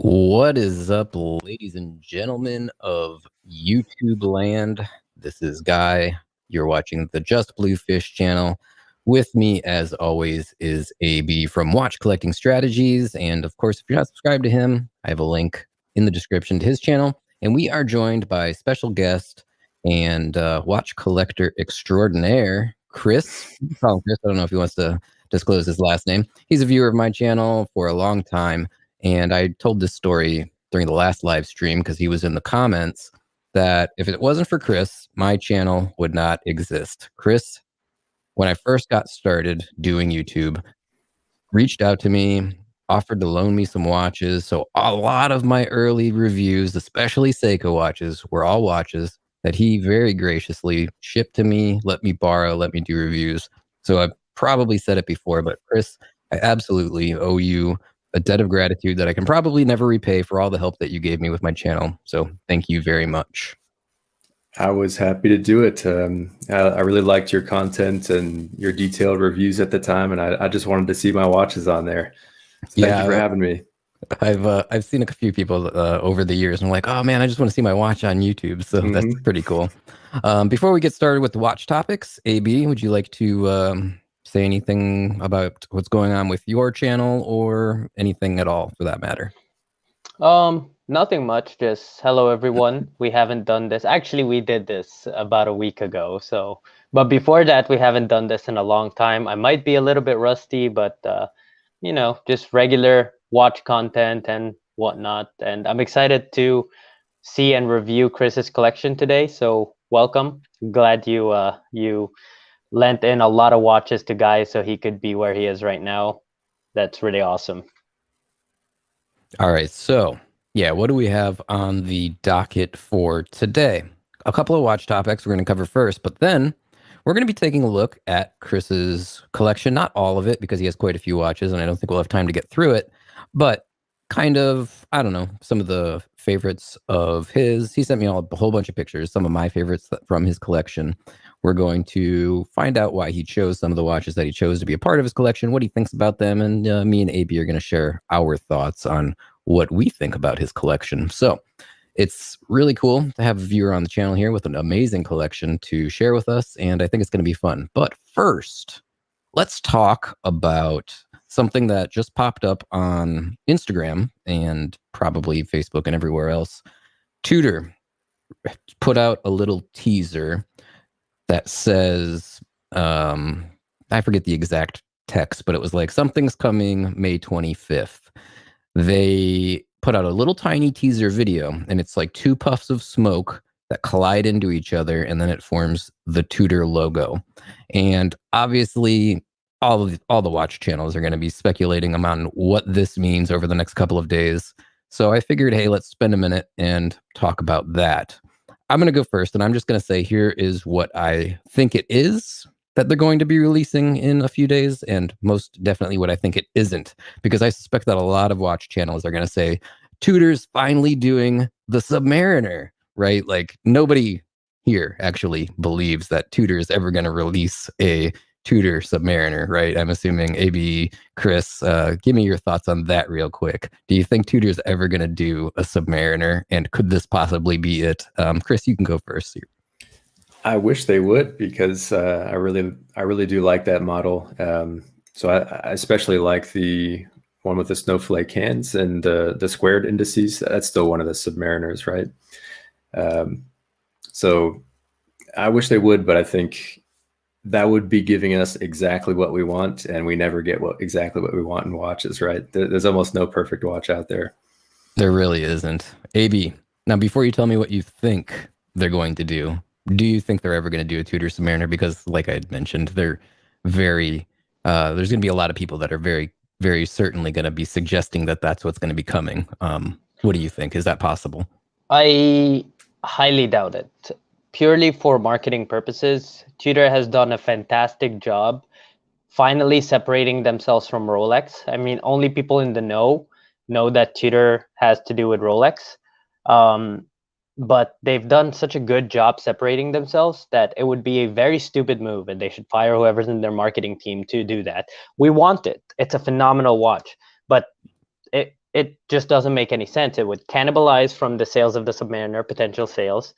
What is up, ladies and gentlemen of YouTube land? This is Guy. You're watching the JustBlueFish channel. With me, as always, is AB from Watch Collecting Strategies. And of course, if you're not subscribed to him, I have a link in the description to his channel. And we are joined by special guest and watch collector extraordinaire, Chris. You can call him Chris. I don't know if he wants to disclose his last name. He's a viewer of my channel for a long time. And I told this story during the last live stream because he was in the comments that if it wasn't for Chris, my channel would not exist. Chris, when I first got started doing YouTube, reached out to me, offered to loan me some watches. So a lot of my early reviews, especially Seiko watches, were all watches that he very graciously shipped to me, let me borrow, let me do reviews. So I've probably said it before, but Chris, I absolutely owe you a debt of gratitude that I can probably never repay for all the help that you gave me with my channel. So thank you very much. I was happy to do it. I really liked your content and your detailed reviews at the time, and I just wanted to see my watches on there. So thank you for having me. I've seen a few people over the years, and I'm like, oh man, I just want to see my watch on YouTube. So that's pretty cool. Before we get started with the watch topics, AB, would you like to say anything about what's going on with your channel or anything at all for that matter? Nothing much. Just hello everyone. We haven't done this. Actually, we did this about a week ago. But before that, we haven't done this in a long time. I might be a little bit rusty, but you know, just regular watch content and whatnot. And I'm excited to see and review Chris's collection today. So welcome. Glad you lent in a lot of watches to Guy so he could be where he is right now. That's really awesome. All right, so yeah, what do we have on the docket for today? A couple of watch topics we're going to cover first, but then we're going to be taking a look at Chris's collection. Not all of it, because he has quite a few watches, and I don't think we'll have time to get through it, but kind of, I don't know, some of the favorites of his. He sent me a whole bunch of pictures, some of my favorites from his collection. We're going to find out why he chose some of the watches that he chose to be a part of his collection, what he thinks about them, and me and AB are going to share our thoughts on what we think about his collection. So it's really cool to have a viewer on the channel here with an amazing collection to share with us, and I think it's going to be fun. But first, let's talk about something that just popped up on Instagram and probably Facebook and everywhere else. Tudor put out a little teaser that says, I forget the exact text, but it was like, something's coming May 25th. They put out a little tiny teaser video, and it's like two puffs of smoke that collide into each other, and then it forms the Tudor logo. And obviously, all the watch channels are going to be speculating on what this means over the next couple of days. So I figured, hey, let's spend a minute and talk about that. I'm going to go first, and I'm just going to say here is what I think it is that they're going to be releasing in a few days, and most definitely what I think it isn't, because I suspect that a lot of watch channels are going to say, Tudor's finally doing the Submariner, right? Like, nobody here actually believes that Tudor is ever going to release a Tudor Submariner, right? I'm assuming. AB, Chris, give me your thoughts on that real quick. Do you think Tudor's ever going to do a Submariner, and could this possibly be it? Chris, you can go first here. I wish they would, because I really do like that model. So I especially like the one with the snowflake hands and the squared indices. That's still one of the Submariners, right? So I wish they would, but I think that would be giving us exactly what we want, and we never get exactly what we want in watches, right? There's almost no perfect watch out there. There really isn't. AB, now before you tell me what you think they're going to do you think they're ever going to do a Tudor Submariner? Because like I had mentioned, they're very, there's going to be a lot of people that are very, very certainly going to be suggesting that that's what's going to be coming. What do you think? Is that possible? I highly doubt it. Purely for marketing purposes, Tudor has done a fantastic job finally separating themselves from Rolex. I mean, only people in the know that Tudor has to do with Rolex. But they've done such a good job separating themselves that it would be a very stupid move, and they should fire whoever's in their marketing team to do that. We want it. It's a phenomenal watch, but it just doesn't make any sense. It would cannibalize from the sales of the Submariner, potential sales.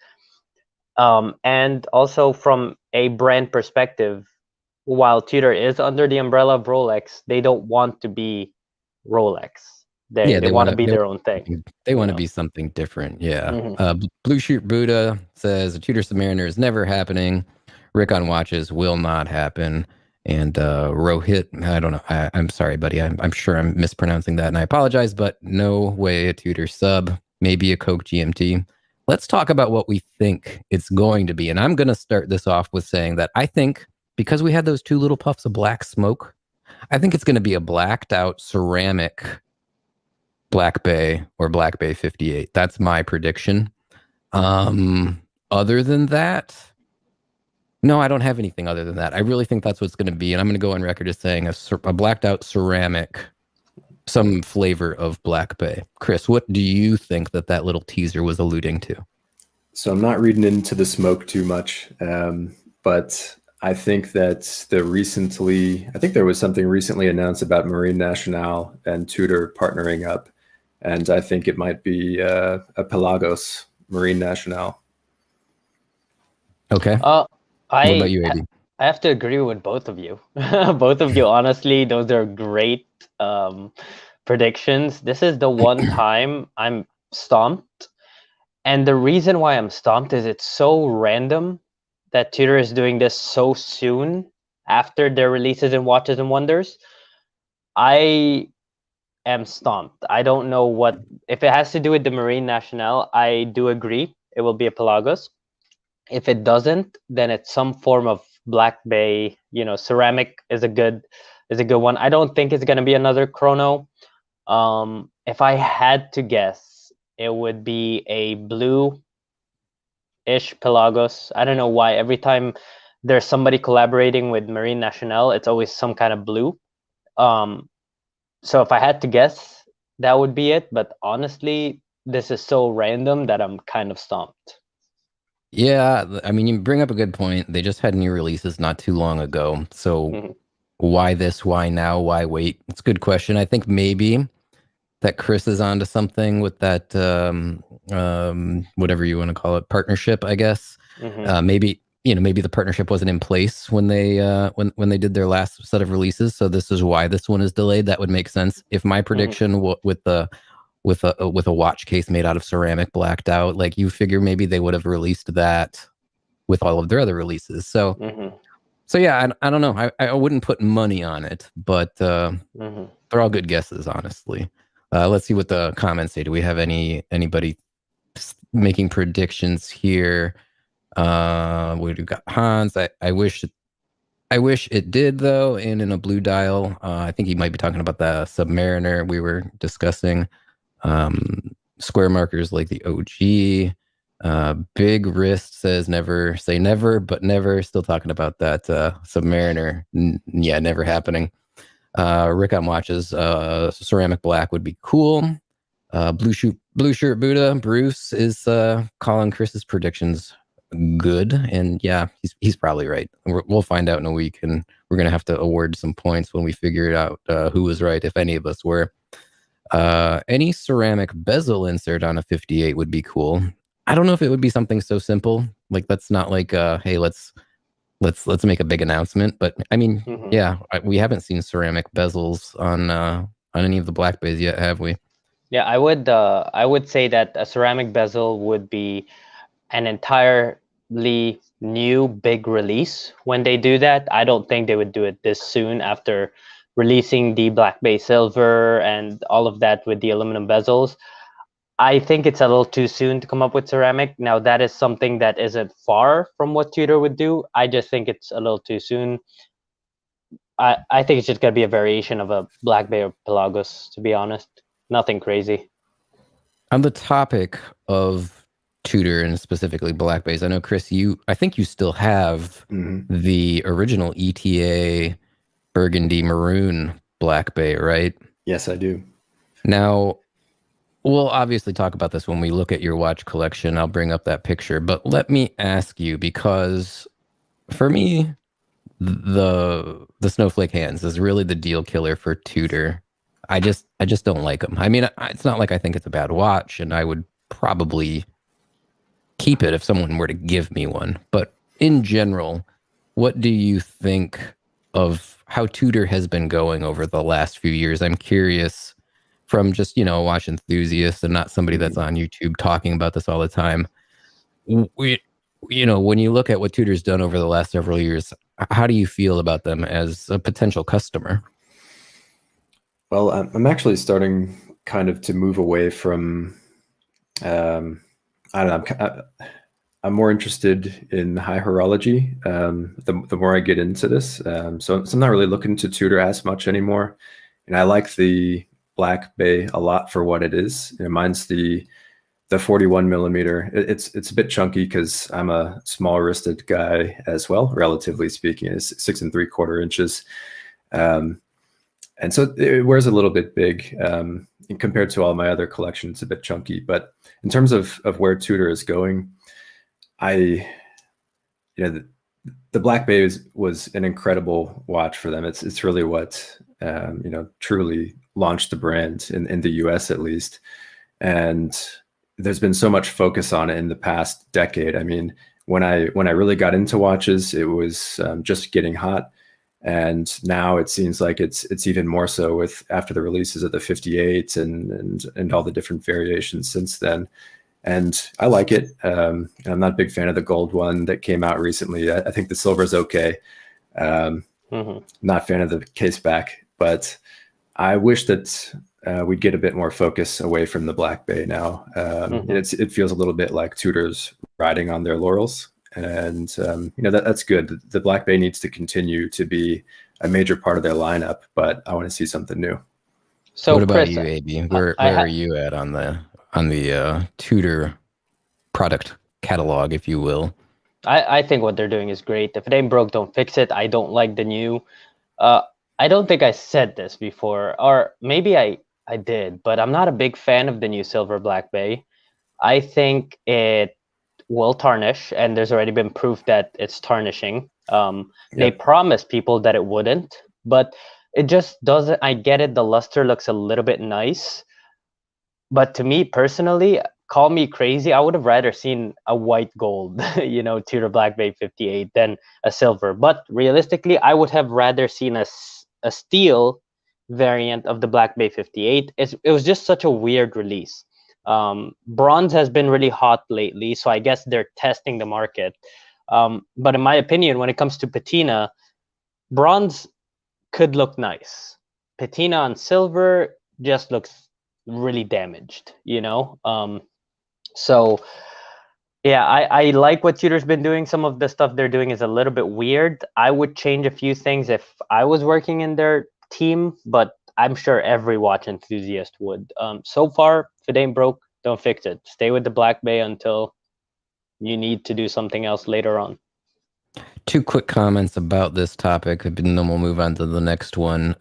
And also from a brand perspective, while Tudor is under the umbrella of Rolex, they don't want to be Rolex. They want to be their own thing. They want to be something different. Yeah. Mm-hmm. Blue Shoot Buddha says a Tudor Submariner is never happening. Rick on watches will not happen. And Rohit, I don't know. I'm sorry, buddy. I'm sure I'm mispronouncing that, and I apologize, but no way a Tudor sub, maybe a Coke GMT. Let's talk about what we think it's going to be. And I'm going to start this off with saying that I think because we had those two little puffs of black smoke, I think it's going to be a blacked out ceramic Black Bay or Black Bay 58. That's my prediction. Other than that, no, I don't have anything other than that. I really think that's what's going to be. And I'm going to go on record as saying a blacked out ceramic, some flavor of Black Bay. Chris, what do you think that little teaser was alluding to? So I'm not reading into the smoke too much, but I think that I think there was something recently announced about Marine Nationale and Tudor partnering up. And I think it might be a Pelagos Marine Nationale. Okay. What about you, AB? I have to agree with both of you. Both of you, honestly, those are great predictions. This is the one time I'm stumped. And the reason why I'm stumped is it's so random that Tudor is doing this so soon after their releases in Watches and Wonders. I am stumped. I don't know what, if it has to do with the Marine Nationale, I do agree it will be a Pelagos. If it doesn't, then it's some form of Black Bay. Ceramic is a good one. I don't think it's gonna be another chrono. If I had to guess, it would be a blue-ish Pelagos. I don't know why. Every time there's somebody collaborating with Marine Nationale, it's always some kind of blue. So if I had to guess, that would be it. But honestly, this is so random that I'm kind of stumped. Yeah, I mean, you bring up a good point. They just had new releases not too long ago. So why this? Why now? Why wait? It's a good question. I think maybe that Chris is onto something with that, whatever you want to call it, partnership, I guess. Maybe the partnership wasn't in place when they when they did their last set of releases. So this is why this one is delayed. That would make sense. If my prediction with a watch case made out of ceramic blacked out, like, you figure maybe they would have released that with all of their other releases. So yeah, I don't know. I wouldn't put money on it, but they're all good guesses, honestly. Let's see what the comments say. Do we have anybody making predictions here? We've got Hans. I wish it did, though, and in a blue dial. I think he might be talking about the Submariner we were discussing. Square markers like the OG. Big Wrist says never say never, but never. Still talking about that Submariner. Yeah, never happening. Rick on watches. Ceramic black would be cool. Blue shirt Buddha. Bruce is calling Chris's predictions good, and yeah, he's probably right. We'll find out in a week, and we're gonna have to award some points when we figure out who was right, if any of us were. Any ceramic bezel insert on a 58 would be cool. I don't know if it would be something so simple. Like, that's not like hey, let's make a big announcement. But I mean, yeah, we haven't seen ceramic bezels on any of the Black Bays yet, have we? Yeah, I would say that a ceramic bezel would be an entirely new big release when they do that. I don't think they would do it this soon after releasing the Black Bay Silver and all of that with the aluminum bezels. I think it's a little too soon to come up with ceramic. Now, that is something that isn't far from what Tudor would do. I just think it's a little too soon. I think it's just going to be a variation of a Black Bay or Pelagos, to be honest. Nothing crazy. On the topic of Tudor and specifically Black Bays, I know, Chris, I think you still have the original ETA burgundy maroon Black Bay, right? Yes, I do. Now, we'll obviously talk about this when we look at your watch collection. I'll bring up that picture, but let me ask you, because for me, the snowflake hands is really the deal killer for Tudor. I just don't like them. I mean, it's not like I think it's a bad watch, and I would probably keep it if someone were to give me one. But in general, what do you think of how Tudor has been going over the last few years? I'm curious from just, a watch enthusiast and not somebody that's on YouTube talking about this all the time. When you look at what Tudor's done over the last several years, how do you feel about them as a potential customer? Well, I'm actually starting kind of to move away from, I don't know, I'm more interested in high horology the more I get into this. So I'm not really looking to Tudor as much anymore. And I like the Black Bay a lot for what it is. Mine's the 41 millimeter. It's a bit chunky because I'm a small wristed guy as well, relatively speaking. It's 6 3/4 inches. And so it wears a little bit big compared to all my other collections. It's a bit chunky, but in terms of where Tudor is going, the Black Bay was an incredible watch for them. It's really what truly launched the brand in the US at least. And there's been so much focus on it in the past decade. I mean, when I really got into watches, it was just getting hot. And now it seems like it's even more so with after the releases of the 58 and all the different variations since then. And I like it. I'm not a big fan of the gold one that came out recently. I think the silver is okay. Not a fan of the case back, but I wish that we'd get a bit more focus away from the Black Bay now. It feels a little bit like Tudor's riding on their laurels. And that's good. The Black Bay needs to continue to be a major part of their lineup, but I want to see something new. So what about Chris, you, AB? Where are you at on the Tudor product catalog, if you will? I think what they're doing is great. If it ain't broke, don't fix it. I don't like the new. I don't think I said this before, or maybe I did, but I'm not a big fan of the new silver Black Bay. I think it will tarnish, and there's already been proof that it's tarnishing. They promised people that it wouldn't, but it just doesn't. I get it. The luster looks a little bit nice, but to me personally, call me crazy, I would have rather seen a white gold, Tudor Black Bay 58 than a silver. But realistically, I would have rather seen a steel variant of the Black Bay 58. It was just such a weird release. Bronze has been really hot lately, so I guess they're testing the market. But in my opinion, when it comes to patina, bronze could look nice. Patina on silver just looks really damaged, so yeah, I like what Tudor's been doing. Some of the stuff they're doing is a little bit weird. I would change a few things if I was working in their team, but I'm sure every watch enthusiast would. So far, if it ain't broke, don't fix it. Stay with the Black Bay until you need to do something else later on. 2 quick comments about this topic, and then we'll move on to the next one.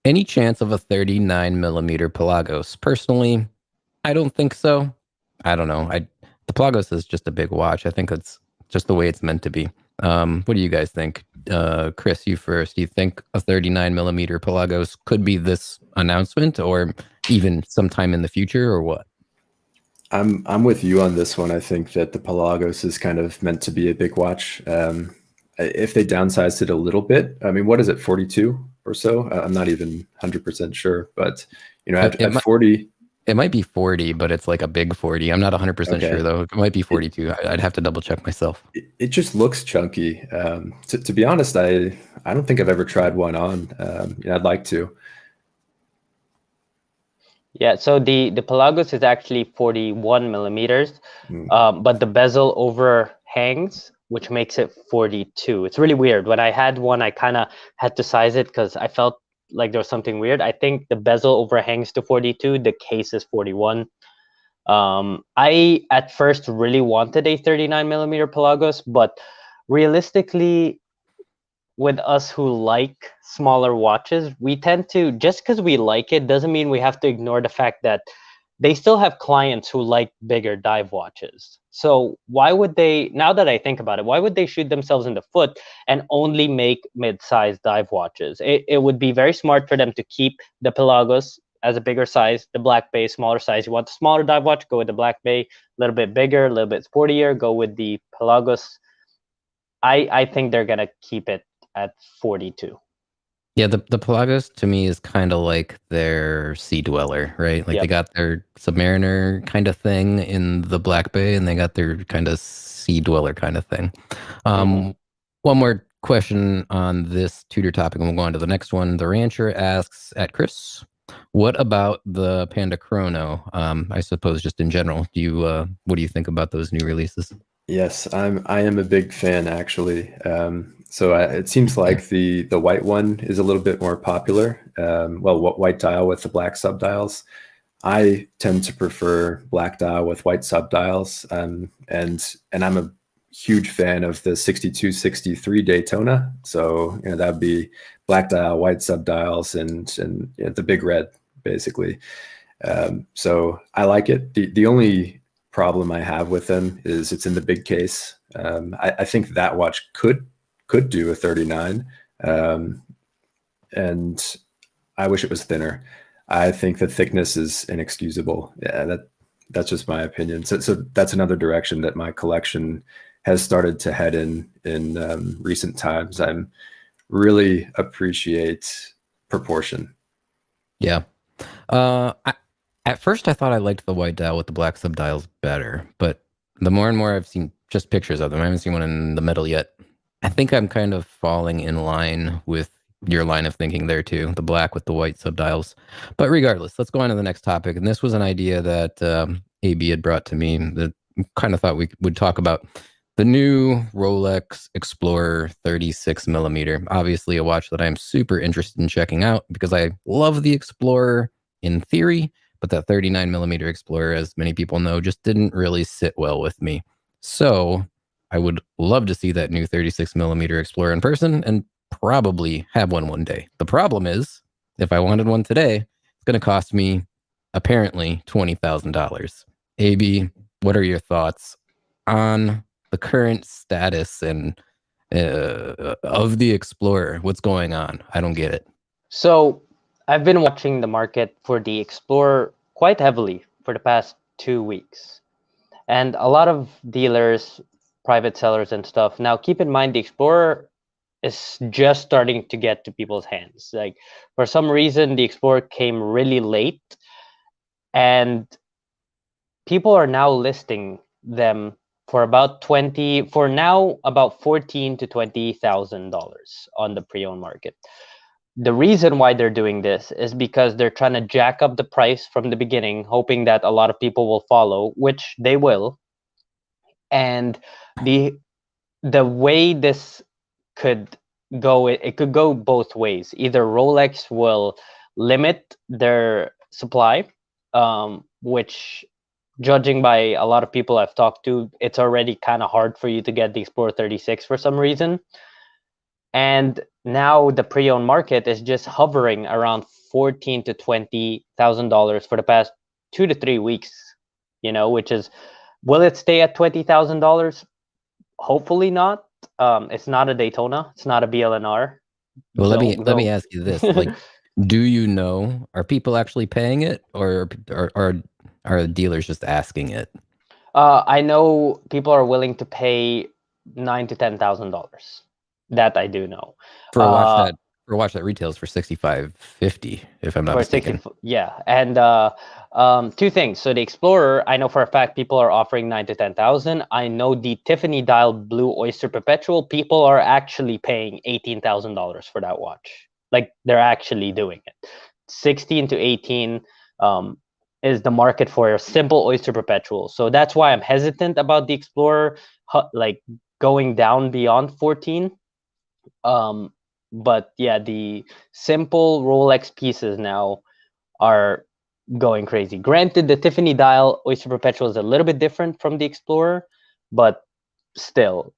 Any chance of a 39 millimeter Pelagos? Personally, I don't think so. I don't know. The Pelagos is just a big watch. I think it's just the way it's meant to be. What do you guys think? Chris, you first. Do you think a 39 millimeter Pelagos could be this announcement, or even sometime in the future, or what? I'm with you on this one. I think that the Pelagos is kind of meant to be a big watch. If they downsized it a little bit, I mean, what is it, 42 or so? I'm not even 100% sure, but at 40. It might be 40, but it's like a big 40. I'm not 100% sure, though. It might be 42. I'd have to double check myself. It just looks chunky. To be honest, I don't think I've ever tried one on. I'd like to. Yeah, so the Pelagos is actually 41 millimeters, but the bezel overhangs, which makes it 42. It's really weird. When I had one, I kind of had to size it because I felt like there was something weird. I think the bezel overhangs to 42. The case is 41. I at first really wanted a 39 millimeter Pelagos, but realistically, with us who like smaller watches, we tend to, just because we like it doesn't mean we have to ignore the fact that they still have clients who like bigger dive watches. So why would they, now that I think about it, why would they shoot themselves in the foot and only make mid-sized dive watches? It would be very smart for them to keep the Pelagos as a bigger size, the Black Bay smaller size. You want the smaller dive watch, go with the Black Bay. A little bit bigger, a little bit sportier, go with the Pelagos. I think they're gonna keep it at 42. Yeah, the Pelagos to me is kind of like their Sea Dweller, right? Like they Yep. got their Submariner kind of thing in the Black Bay, and they got their kind of Sea Dweller kind of thing. One more question on this Tudor topic, and we'll go on to the next one. The Rancher asks at Chris, what about the Panda Chrono? I suppose just in general, do you what do you think about those new releases? Yes, I am a big fan actually. So it seems like the white one is a little bit more popular. Well, white dial with the black subdials. I tend to prefer black dial with white subdials. And I'm a huge fan of the 6263 Daytona. So that'd be black dial, white subdials, and the big red basically. So I like it. The only problem I have with them is it's in the big case. I think that watch could do a 39, and I wish it was thinner. I think the thickness is inexcusable. Yeah, that's just my opinion. So that's another direction that my collection has started to head in recent times. I'm really appreciate proportion. Yeah. At first, I thought I liked the white dial with the black subdials better, but the more and more I've seen just pictures of them, I haven't seen one in the middle yet. I think I'm kind of falling in line with your line of thinking there too, the black with the white subdials. But regardless, let's go on to the next topic. And this was an idea that AB had brought to me that kind of thought we would talk about. The new Rolex Explorer 36 millimeter, obviously a watch that I'm super interested in checking out because I love the Explorer in theory, but that 39 millimeter Explorer, as many people know, just didn't really sit well with me. So I would love to see that new 36 millimeter Explorer in person and probably have one day. The problem is, if I wanted one today, it's going to cost me apparently $20,000. AB, what are your thoughts on the current status and of the Explorer? What's going on? I don't get it. So I've been watching the market for the Explorer quite heavily for the past 2 weeks. And a lot of dealers, private sellers and stuff. Now, keep in mind, the Explorer is just starting to get to people's hands. Like, for some reason, the Explorer came really late. And people are now listing them for about $14,000 to $20,000 on the pre-owned market. The reason why they're doing this is because they're trying to jack up the price from the beginning, hoping that a lot of people will follow, which they will. And the way this could go, it could go both ways. Either Rolex will limit their supply, which, judging by a lot of people I've talked to, it's already kind of hard for you to get the Explorer 36 for some reason. And now the pre-owned market is just hovering around $14,000 to $20,000 for the past 2 to 3 weeks, which is, will it stay at $20,000? Hopefully not. It's not a Daytona. It's not a BLNR. Well, let me ask you this. Like, do you know, are people actually paying it, or are dealers just asking it? I know people are willing to pay $9,000 to $10,000. That I do know. For a watch that retails for $6,550, if I'm not mistaken. Yeah, and two things. So the Explorer, I know for a fact people are offering $9,000 to $10,000. I know the Tiffany dial Blue Oyster Perpetual, people are actually paying $18,000 for that watch. Like, they're actually doing it. 16 to 18 is the market for a simple Oyster Perpetual. So that's why I'm hesitant about the Explorer, like going down beyond 14. But yeah, the simple Rolex pieces now are going crazy. Granted, the Tiffany dial Oyster Perpetual is a little bit different from the Explorer, but still,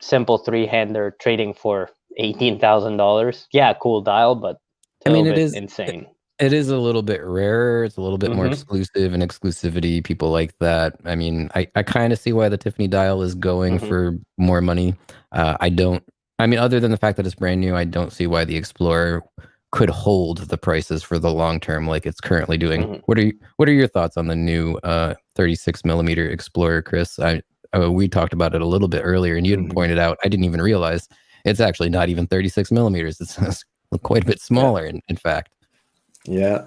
simple three-hander trading for $18,000. Yeah, cool dial, but it is insane. It is a little bit rarer. It's a little bit more Mm-hmm. exclusive, and exclusivity, people like that. I mean, I kind of see why the Tiffany dial is going Mm-hmm. for more money. I don't, I mean, other than the fact that it's brand new, I don't see why the Explorer could hold the prices for the long term like it's currently doing. Mm-hmm. What are your thoughts on the new 36 millimeter Explorer, Chris? We talked about it a little bit earlier, and you had pointed out, I didn't even realize it's actually not even 36 millimeters. It's quite a bit smaller, in fact. Yeah.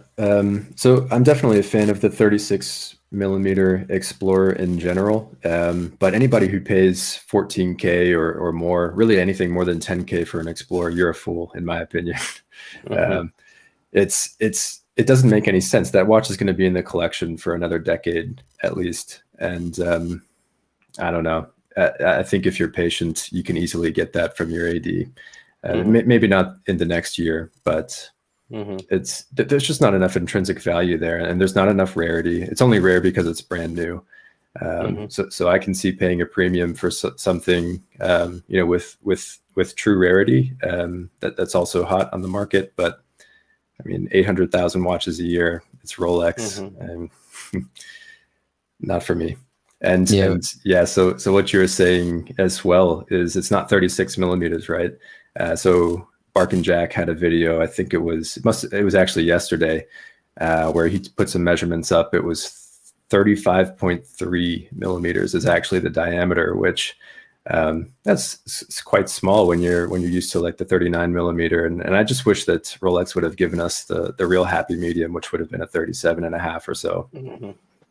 So I'm definitely a fan of the 36 millimeter Explorer in general. But anybody who pays 14K or more, really anything more than 10K for an Explorer, you're a fool, in my opinion. Mm-hmm. It doesn't make any sense. That watch is going to be in the collection for another decade at least. And I don't know. I think if you're patient, you can easily get that from your AD. Maybe not in the next year, but there's just not enough intrinsic value there, and there's not enough rarity. It's only rare because it's brand new. So I can see paying a premium for something, with true rarity, that's also hot on the market. But I mean, 800,000 watches a year, it's Rolex, and not for me. And so what you're saying as well is it's not 36 millimeters, right? So Bark and Jack had a video, I think it was actually yesterday, where he put some measurements up. It was 35.3 millimeters is actually the diameter, which that's quite small when you're used to like the 39 millimeter. And I just wish that Rolex would have given us the real happy medium, which would have been a 37.5 or so.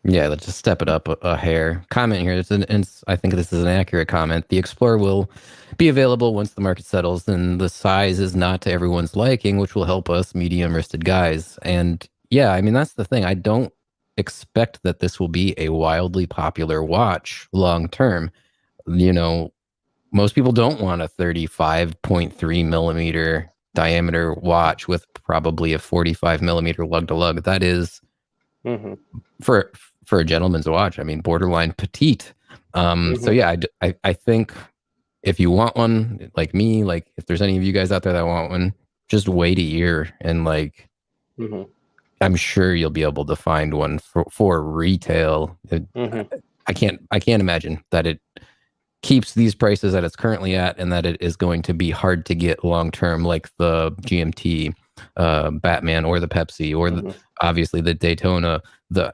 Yeah, let's just step it up a hair. Comment here. I think this is an accurate comment. The Explorer will be available once the market settles, and the size is not to everyone's liking, which will help us medium-wristed guys. And yeah, I mean, that's the thing. I don't expect that this will be a wildly popular watch long term. You know, most people don't want a 35.3 millimeter diameter watch with probably a 45 millimeter lug to lug. That is for a gentleman's watch, I mean, borderline petite. So yeah, I think if you want one, like me, like if there's any of you guys out there that want one, just wait a year, and like I'm sure you'll be able to find one for retail. I can't imagine that it keeps these prices that it's currently at, and that it is going to be hard to get long term, like the GMT Batman or the Pepsi or obviously the Daytona.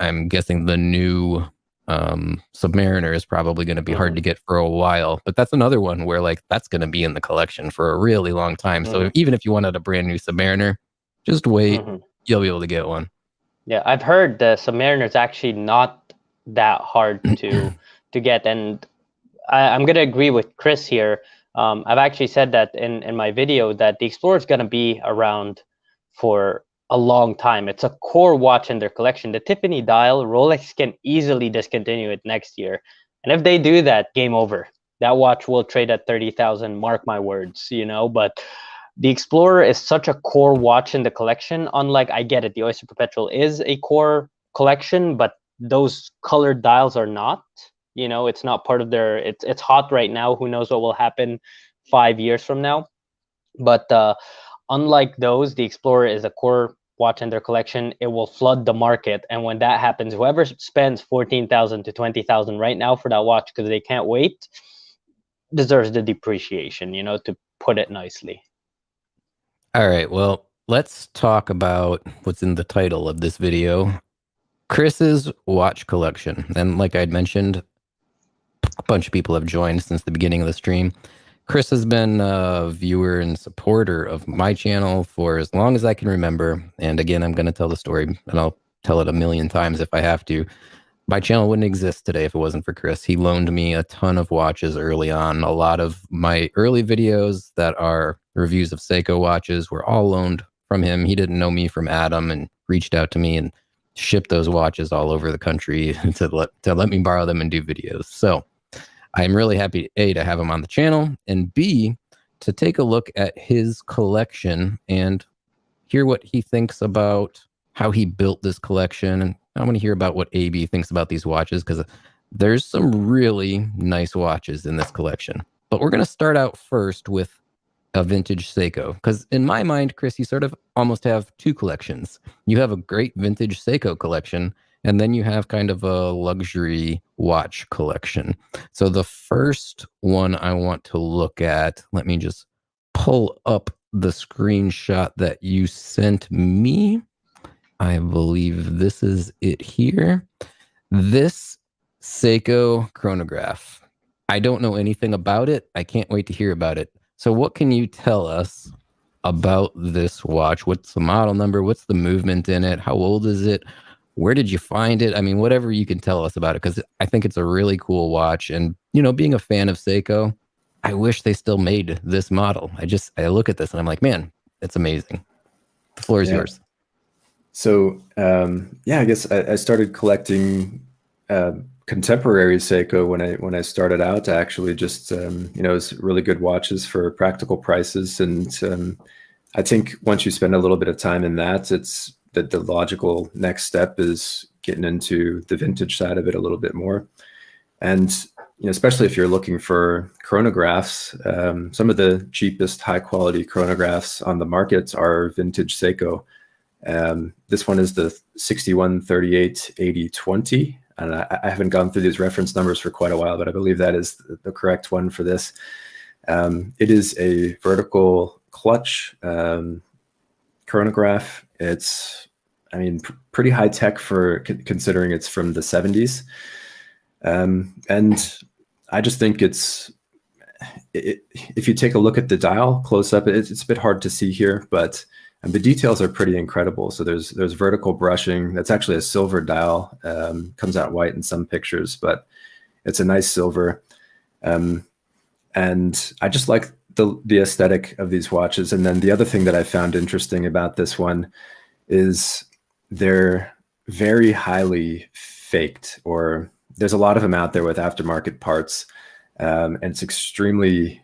I'm guessing the new Submariner is probably going to be hard to get for a while, but that's another one where like that's going to be in the collection for a really long time. So even if you wanted a brand new Submariner, just wait, you'll be able to get one. Yeah, I've heard the Submariner is actually not that hard to get, and I'm going to agree with Chris here. I've actually said that in my video that the Explorer is going to be around for a long time. It's a core watch in their collection. The Tiffany dial, Rolex can easily discontinue it next year. And if they do that, game over. That watch will trade at 30,000, mark my words, but the Explorer is such a core watch in the collection. Unlike, I get it, the Oyster Perpetual is a core collection, but those colored dials are not. It's not part of their, it's hot right now. Who knows what will happen 5 years from now? But unlike those, the Explorer is a core watch in their collection. It will flood the market. And when that happens, whoever spends 14,000 to 20,000 right now for that watch because they can't wait deserves the depreciation, to put it nicely. All right, well, let's talk about what's in the title of this video, Chris's watch collection. And like I'd mentioned, a bunch of people have joined since the beginning of the stream. Chris has been a viewer and supporter of my channel for as long as I can remember. And again, I'm going to tell the story, and I'll tell it a million times if I have to. My channel wouldn't exist today if it wasn't for Chris. He loaned me a ton of watches early on. A lot of my early videos that are reviews of Seiko watches were all loaned from him. He didn't know me from Adam and reached out to me and shipped those watches all over the country to let me borrow them and do videos. So I'm really happy, A, to have him on the channel, and B, to take a look at his collection and hear what he thinks about how he built this collection. And I want to hear about what AB thinks about these watches, because there's some really nice watches in this collection. But we're going to start out first with a vintage Seiko? Because in my mind, Chris, you sort of almost have two collections. You have a great vintage Seiko collection, and then you have kind of a luxury watch collection. So the first one I want to look at, let me just pull up the screenshot that you sent me. I believe this is it here. This Seiko chronograph. I don't know anything about it. I can't wait to hear about it. So what can you tell us about this watch? What's the model number? What's the movement in it? How old is it? Where did you find it? I mean, whatever you can tell us about it, because I think it's a really cool watch. And, you know, being a fan of Seiko, I wish they still made this model. I look at this and I'm like, man, it's amazing. The floor is yours. So, I guess I started collecting contemporary Seiko when I started out. Actually, just it was really good watches for practical prices, and I think once you spend a little bit of time in that, it's that the logical next step is getting into the vintage side of it a little bit more. And especially if you're looking for chronographs, some of the cheapest high quality chronographs on the market are vintage Seiko. This one is the 6138-8020, and I haven't gone through these reference numbers for quite a while, but I believe that is the correct one for this. It is a vertical clutch chronograph. It's, pretty high tech for considering it's from the 70s. And I just think if you take a look at the dial close up, it's a bit hard to see here, but the details are pretty incredible. So there's vertical brushing. That's actually a silver dial. Comes out white in some pictures, but it's a nice silver. And I just like the aesthetic of these watches. And then the other thing that I found interesting about this one is they're very highly faked, or there's a lot of them out there with aftermarket parts. And it's extremely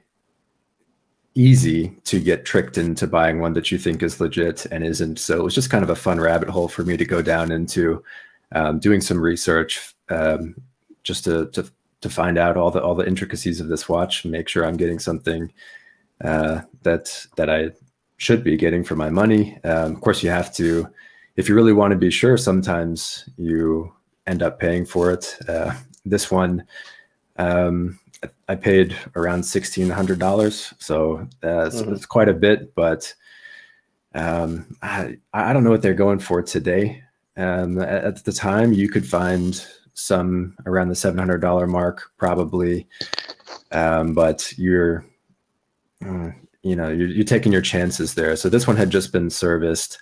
easy to get tricked into buying one that you think is legit and isn't. So it was just kind of a fun rabbit hole for me to go down into, doing some research, just to find out all the intricacies of this watch, and make sure I'm getting something that I should be getting for my money. Of course, you have to, if you really want to be sure, sometimes you end up paying for it. This one, I paid around $1,600, so it's quite a bit. But I don't know what they're going for today. At the time, you could find some around the $700 mark, probably. But you're taking your chances there. So this one had just been serviced.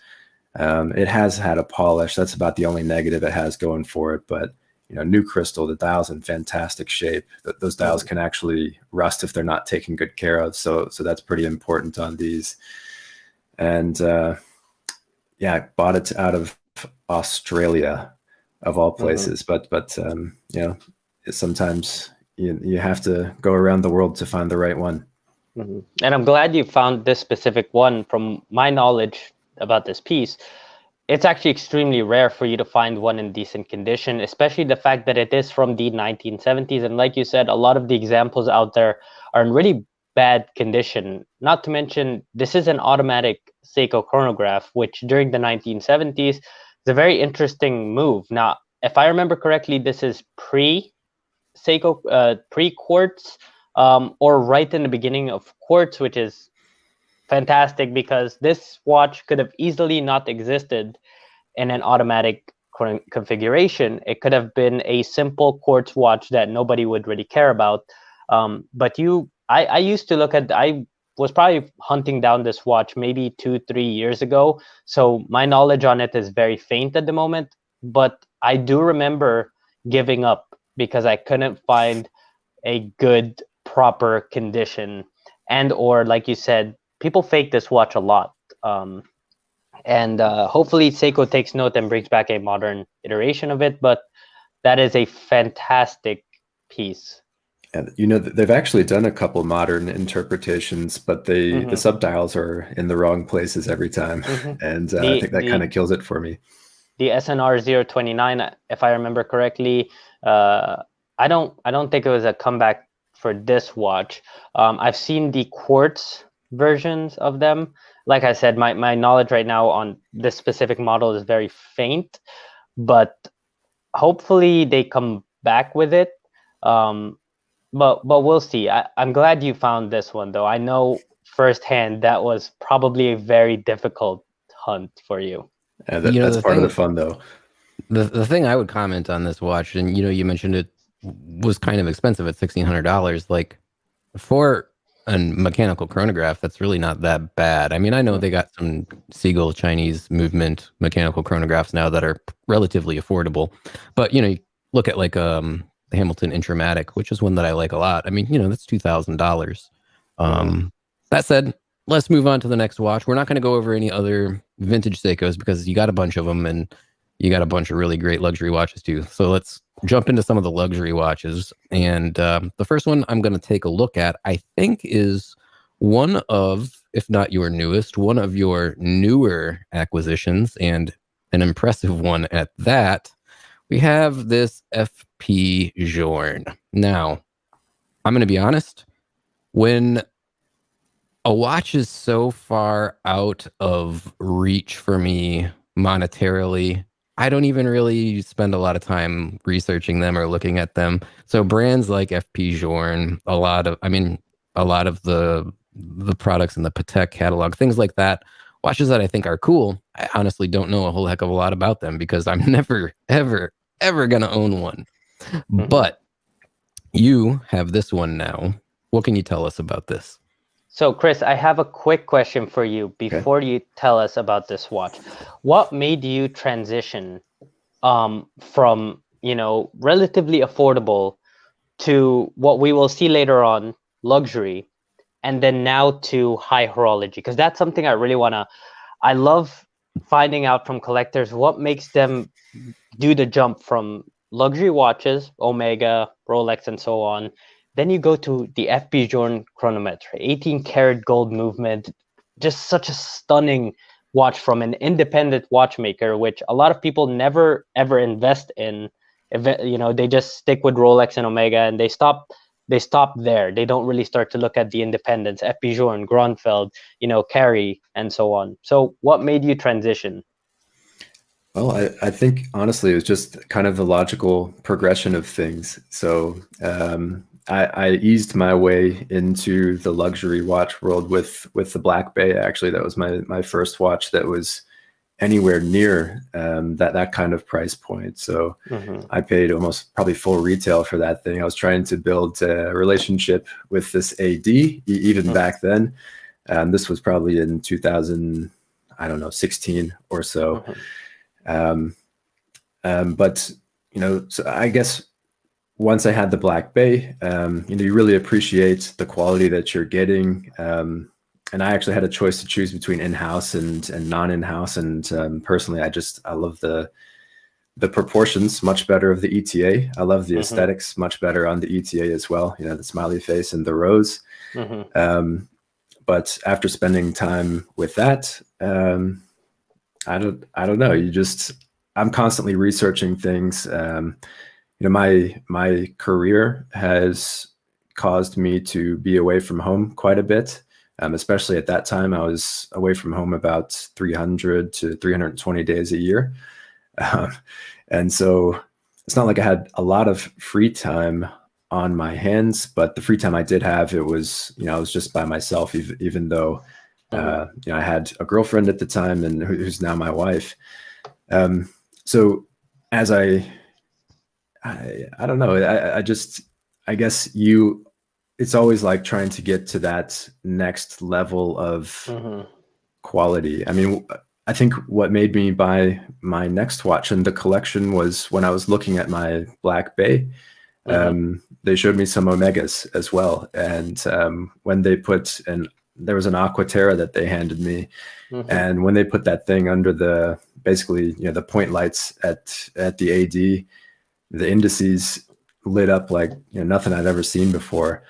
It has had a polish. That's about the only negative it has going for it. But new crystal, the dial's in fantastic shape. Those dials can actually rust if they're not taken good care of. So that's pretty important on these. And I bought it out of Australia, of all places. But sometimes you have to go around the world to find the right one. And I'm glad you found this specific one. From my knowledge about this piece, it's actually extremely rare for you to find one in decent condition, especially the fact that it is from the 1970s. And like you said, a lot of the examples out there are in really bad condition. Not to mention, this is an automatic Seiko chronograph, which during the 1970s is a very interesting move. Now, if I remember correctly, this is pre-Seiko, pre-quartz, or right in the beginning of quartz, which is fantastic, because this watch could have easily not existed in an automatic configuration. It could have been a simple quartz watch that nobody would really care about. But I used to look at, I was probably hunting down this watch maybe 2-3 years ago. So my knowledge on it is very faint at the moment, but I do remember giving up because I couldn't find a good, proper condition. And, or like you said, people fake this watch a lot. And hopefully Seiko takes note and brings back a modern iteration of it. But that is a fantastic piece. And they've actually done a couple modern interpretations, but the subdials are in the wrong places every time. And I think that kind of kills it for me. The SNR 029, if I remember correctly, I don't think it was a comeback for this watch. I've seen the quartz versions of them. Like I said, my knowledge right now on this specific model is very faint, but hopefully they come back with it. But we'll see. I'm glad you found this one, though. I know firsthand that was probably a very difficult hunt for you. Yeah, You know, that's the part of thing- the fun, though. The thing I would comment on this watch, and you mentioned it was kind of expensive at $1,600. Like for a mechanical chronograph, that's really not that bad. I mean, I know they got some Seagull Chinese movement mechanical chronographs now that are relatively affordable, but you look at like the Hamilton Intramatic, which is one that I like a lot. I mean, that's $2,000. That said, let's move on to the next watch. We're not going to go over any other vintage Seikos because you got a bunch of them and you got a bunch of really great luxury watches too. So let's jump into some of the luxury watches. And the first one I'm going to take a look at, I think, is one of, if not your newest, one of your newer acquisitions, and an impressive one at that. We have this FP Journe. Now, I'm going to be honest, when a watch is so far out of reach for me monetarily, I don't even really spend a lot of time researching them or looking at them. So brands like FP Journe, a lot of the products in the Patek catalog, things like that, watches that I think are cool, I honestly don't know a whole heck of a lot about them because I'm never, ever, ever going to own one. Mm-hmm. But you have this one now. What can you tell us about this? So, Chris, I have a quick question for you before you tell us about this watch. What made you transition from, relatively affordable to what we will see later on, luxury, and then now to high horology? Because that's something I really I love finding out from collectors what makes them do the jump from luxury watches, Omega, Rolex, and so on. Then you go to the FP Journe chronometer, 18 karat gold movement, just such a stunning watch from an independent watchmaker, which a lot of people never ever invest in. They just stick with Rolex and Omega, and they stop there. They don't really start to look at the independents, FP Journe, Gronfeld, Carry, and so on. So what made you transition? Well, I think honestly it was just kind of the logical progression of things. So I eased my way into the luxury watch world with the Black Bay. Actually, that was my first watch that was anywhere near that kind of price point. So I paid almost probably full retail for that thing. I was trying to build a relationship with this AD even back then. This was probably in 2016 or so. But so I guess once I had the Black Bay, you really appreciate the quality that you're getting. And I actually had a choice to choose between in-house and non-in-house. And personally, I love the proportions much better of the ETA. I love the aesthetics much better on the ETA as well. The smiley face and the rose. But after spending time with that, I don't know. I'm constantly researching things. My career has caused me to be away from home quite a bit. Especially at that time, I was away from home about 300 to 320 days a year. And so it's not like I had a lot of free time on my hands, but the free time I did have, it was, I was just by myself, even though, I had a girlfriend at the time and who's now my wife. So as I don't know, I guess it's always like trying to get to that next level of quality. I mean, I think what made me buy my next watch in the collection was when I was looking at my Black Bay, they showed me some Omegas as well. And when they there was an Aqua Terra that they handed me. And when they put that thing under the point lights at the AD, the indices lit up like nothing I'd ever seen before.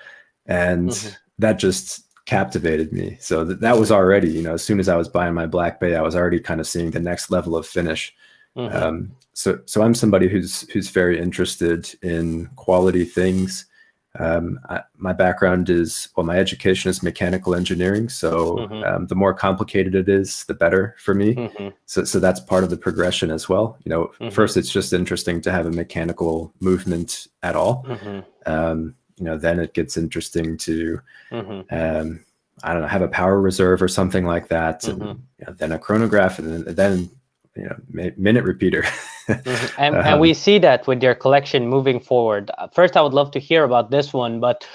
And that just captivated me. So that was already, as soon as I was buying my Black Bay, I was already kind of seeing the next level of finish. So I'm somebody who's very interested in quality things. My background is, well, my education is mechanical engineering. So the more complicated it is, the better for me. So that's part of the progression as well. You know, first, it's just interesting to have a mechanical movement at all. You know, then it gets interesting to, I don't know, have a power reserve or something like that. And you know, then a chronograph, and then you know, minute repeater. And we see that with your collection moving forward. First, I would love to hear about this one, but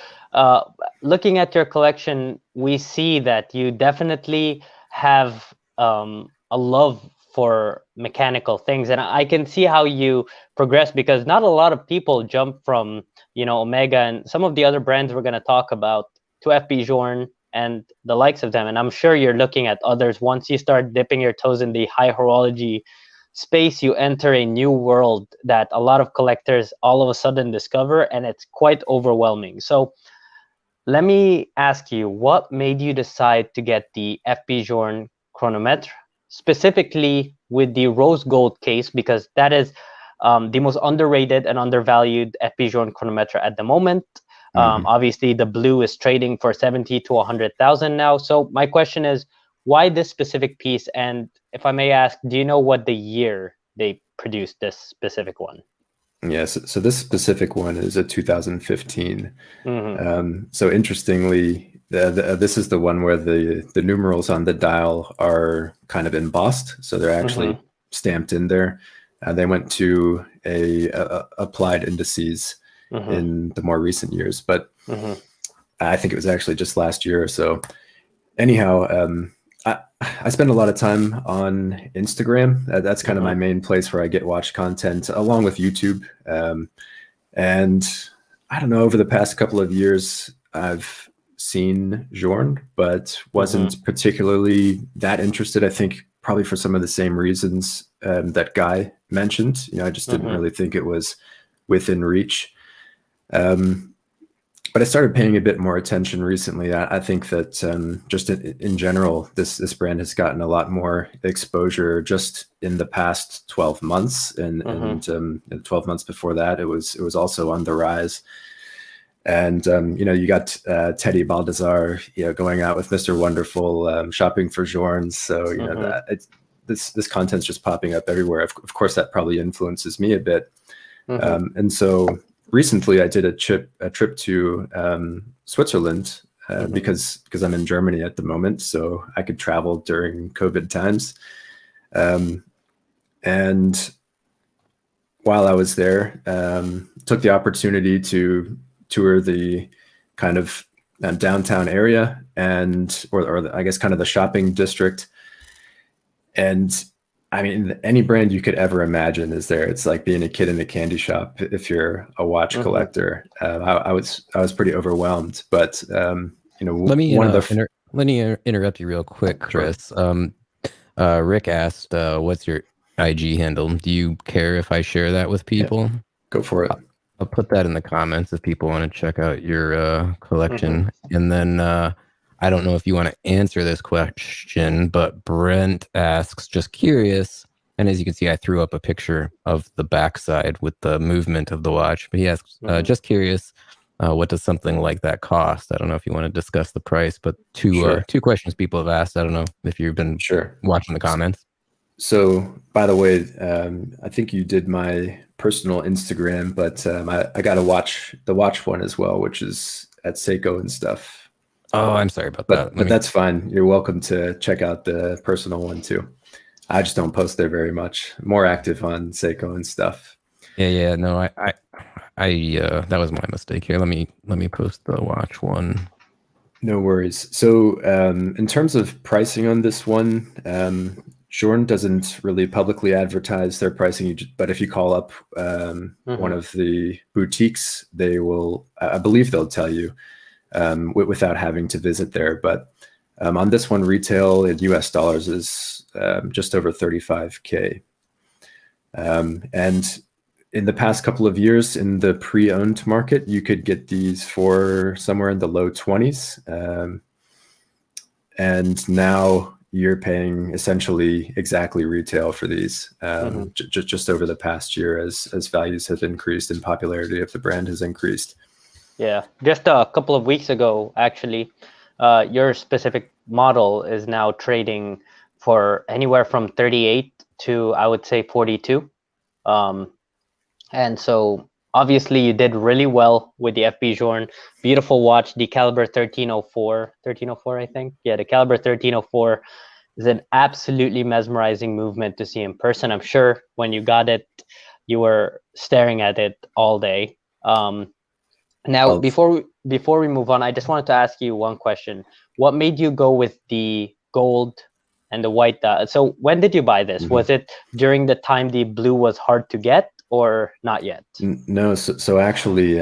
looking at your collection, we see that you definitely have a love for mechanical things, and I can see how you progress, because not a lot of people jump from, you know, Omega and some of the other brands we're going to talk about to FP Journe and the likes of them. And I'm sure you're looking at others. Once you start dipping your toes in the high horology space, you enter a new world that a lot of collectors all of a sudden discover, and it's quite overwhelming. So let me ask you, what made you decide to get the FP Journe chronometer, specifically with the rose gold case, because that is the most underrated and undervalued FP Journe chronometer at the moment. Obviously, the blue is trading for 70 to 100,000 now. So my question is, why this specific piece? And if I may ask, do you know what the year they produced this specific one? Yes. So this specific one is a 2015. So interestingly, this is the one where the numerals on the dial are kind of embossed. So they're actually stamped in there. They went to applied indices in the more recent years, but I think it was actually just last year or so. Anyhow, I spend a lot of time on Instagram. That's kind of my main place where I get watch content, along with YouTube. And I don't know, over the past couple of years, I've seen Journe, but wasn't particularly that interested. I think probably for some of the same reasons that Guy mentioned. You know, I just didn't really think it was within reach. But I started paying a bit more attention recently. I think that just in general, this brand has gotten a lot more exposure just in the past 12 months, and 12 months before that, it was also on the rise. And you know, you got Teddy Baldassar, you know, going out with Mr. Wonderful, shopping for Journe. So you know, that this content's just popping up everywhere. Of course, that probably influences me a bit, and so. Recently, I did a trip to Switzerland because I'm in Germany at the moment, so I could travel during COVID times. And while I was there, took the opportunity to tour the kind of downtown area or I guess kind of the shopping district. And I mean, any brand you could ever imagine is there. It's like being a kid in a candy shop if you're a watch collector. I was pretty overwhelmed, but you know, let me interrupt you real quick, Chris. Rick asked, "What's your IG handle? Do you care if I share that with people?" Yeah, go for it. I'll put that in the comments if people want to check out your collection, and then. I don't know if you want to answer this question, but Brent asks, just curious, and as you can see, I threw up a picture of the backside with the movement of the watch, but he asks, just curious, what does something like that cost? I don't know if you want to discuss the price, but two questions people have asked. I don't know if you've been watching the comments. So, by the way, I think you did my personal Instagram, but I got the watch one as well, which is at Seiko and stuff. Oh, I'm sorry about that. But that's fine. You're welcome to check out the personal one too. I just don't post there very much. More active on Seiko and stuff. Yeah. No, I that was my mistake here. Let me post the watch one. No worries. So, in terms of pricing on this one, Journe doesn't really publicly advertise their pricing, but if you call up one of the boutiques, they will. I believe they'll tell you. Without having to visit there. But on this one, retail in US dollars is just over 35K. And in the past couple of years in the pre-owned market, you could get these for somewhere in the low 20s. And now you're paying essentially exactly retail for these just over the past year as values have increased and popularity of the brand has increased. Yeah, just a couple of weeks ago, actually, your specific model is now trading for anywhere from 38 to, I would say, 42. And so obviously you did really well with the FB Journe. Beautiful watch, the caliber 1304, I think. Yeah, the caliber 1304 is an absolutely mesmerizing movement to see in person. I'm sure when you got it, you were staring at it all day. Now, Well, before we move on, I just wanted to ask you one question. What made you go with the gold and the white? So when did you buy this? Was it during the time the blue was hard to get, or not yet? No, so actually,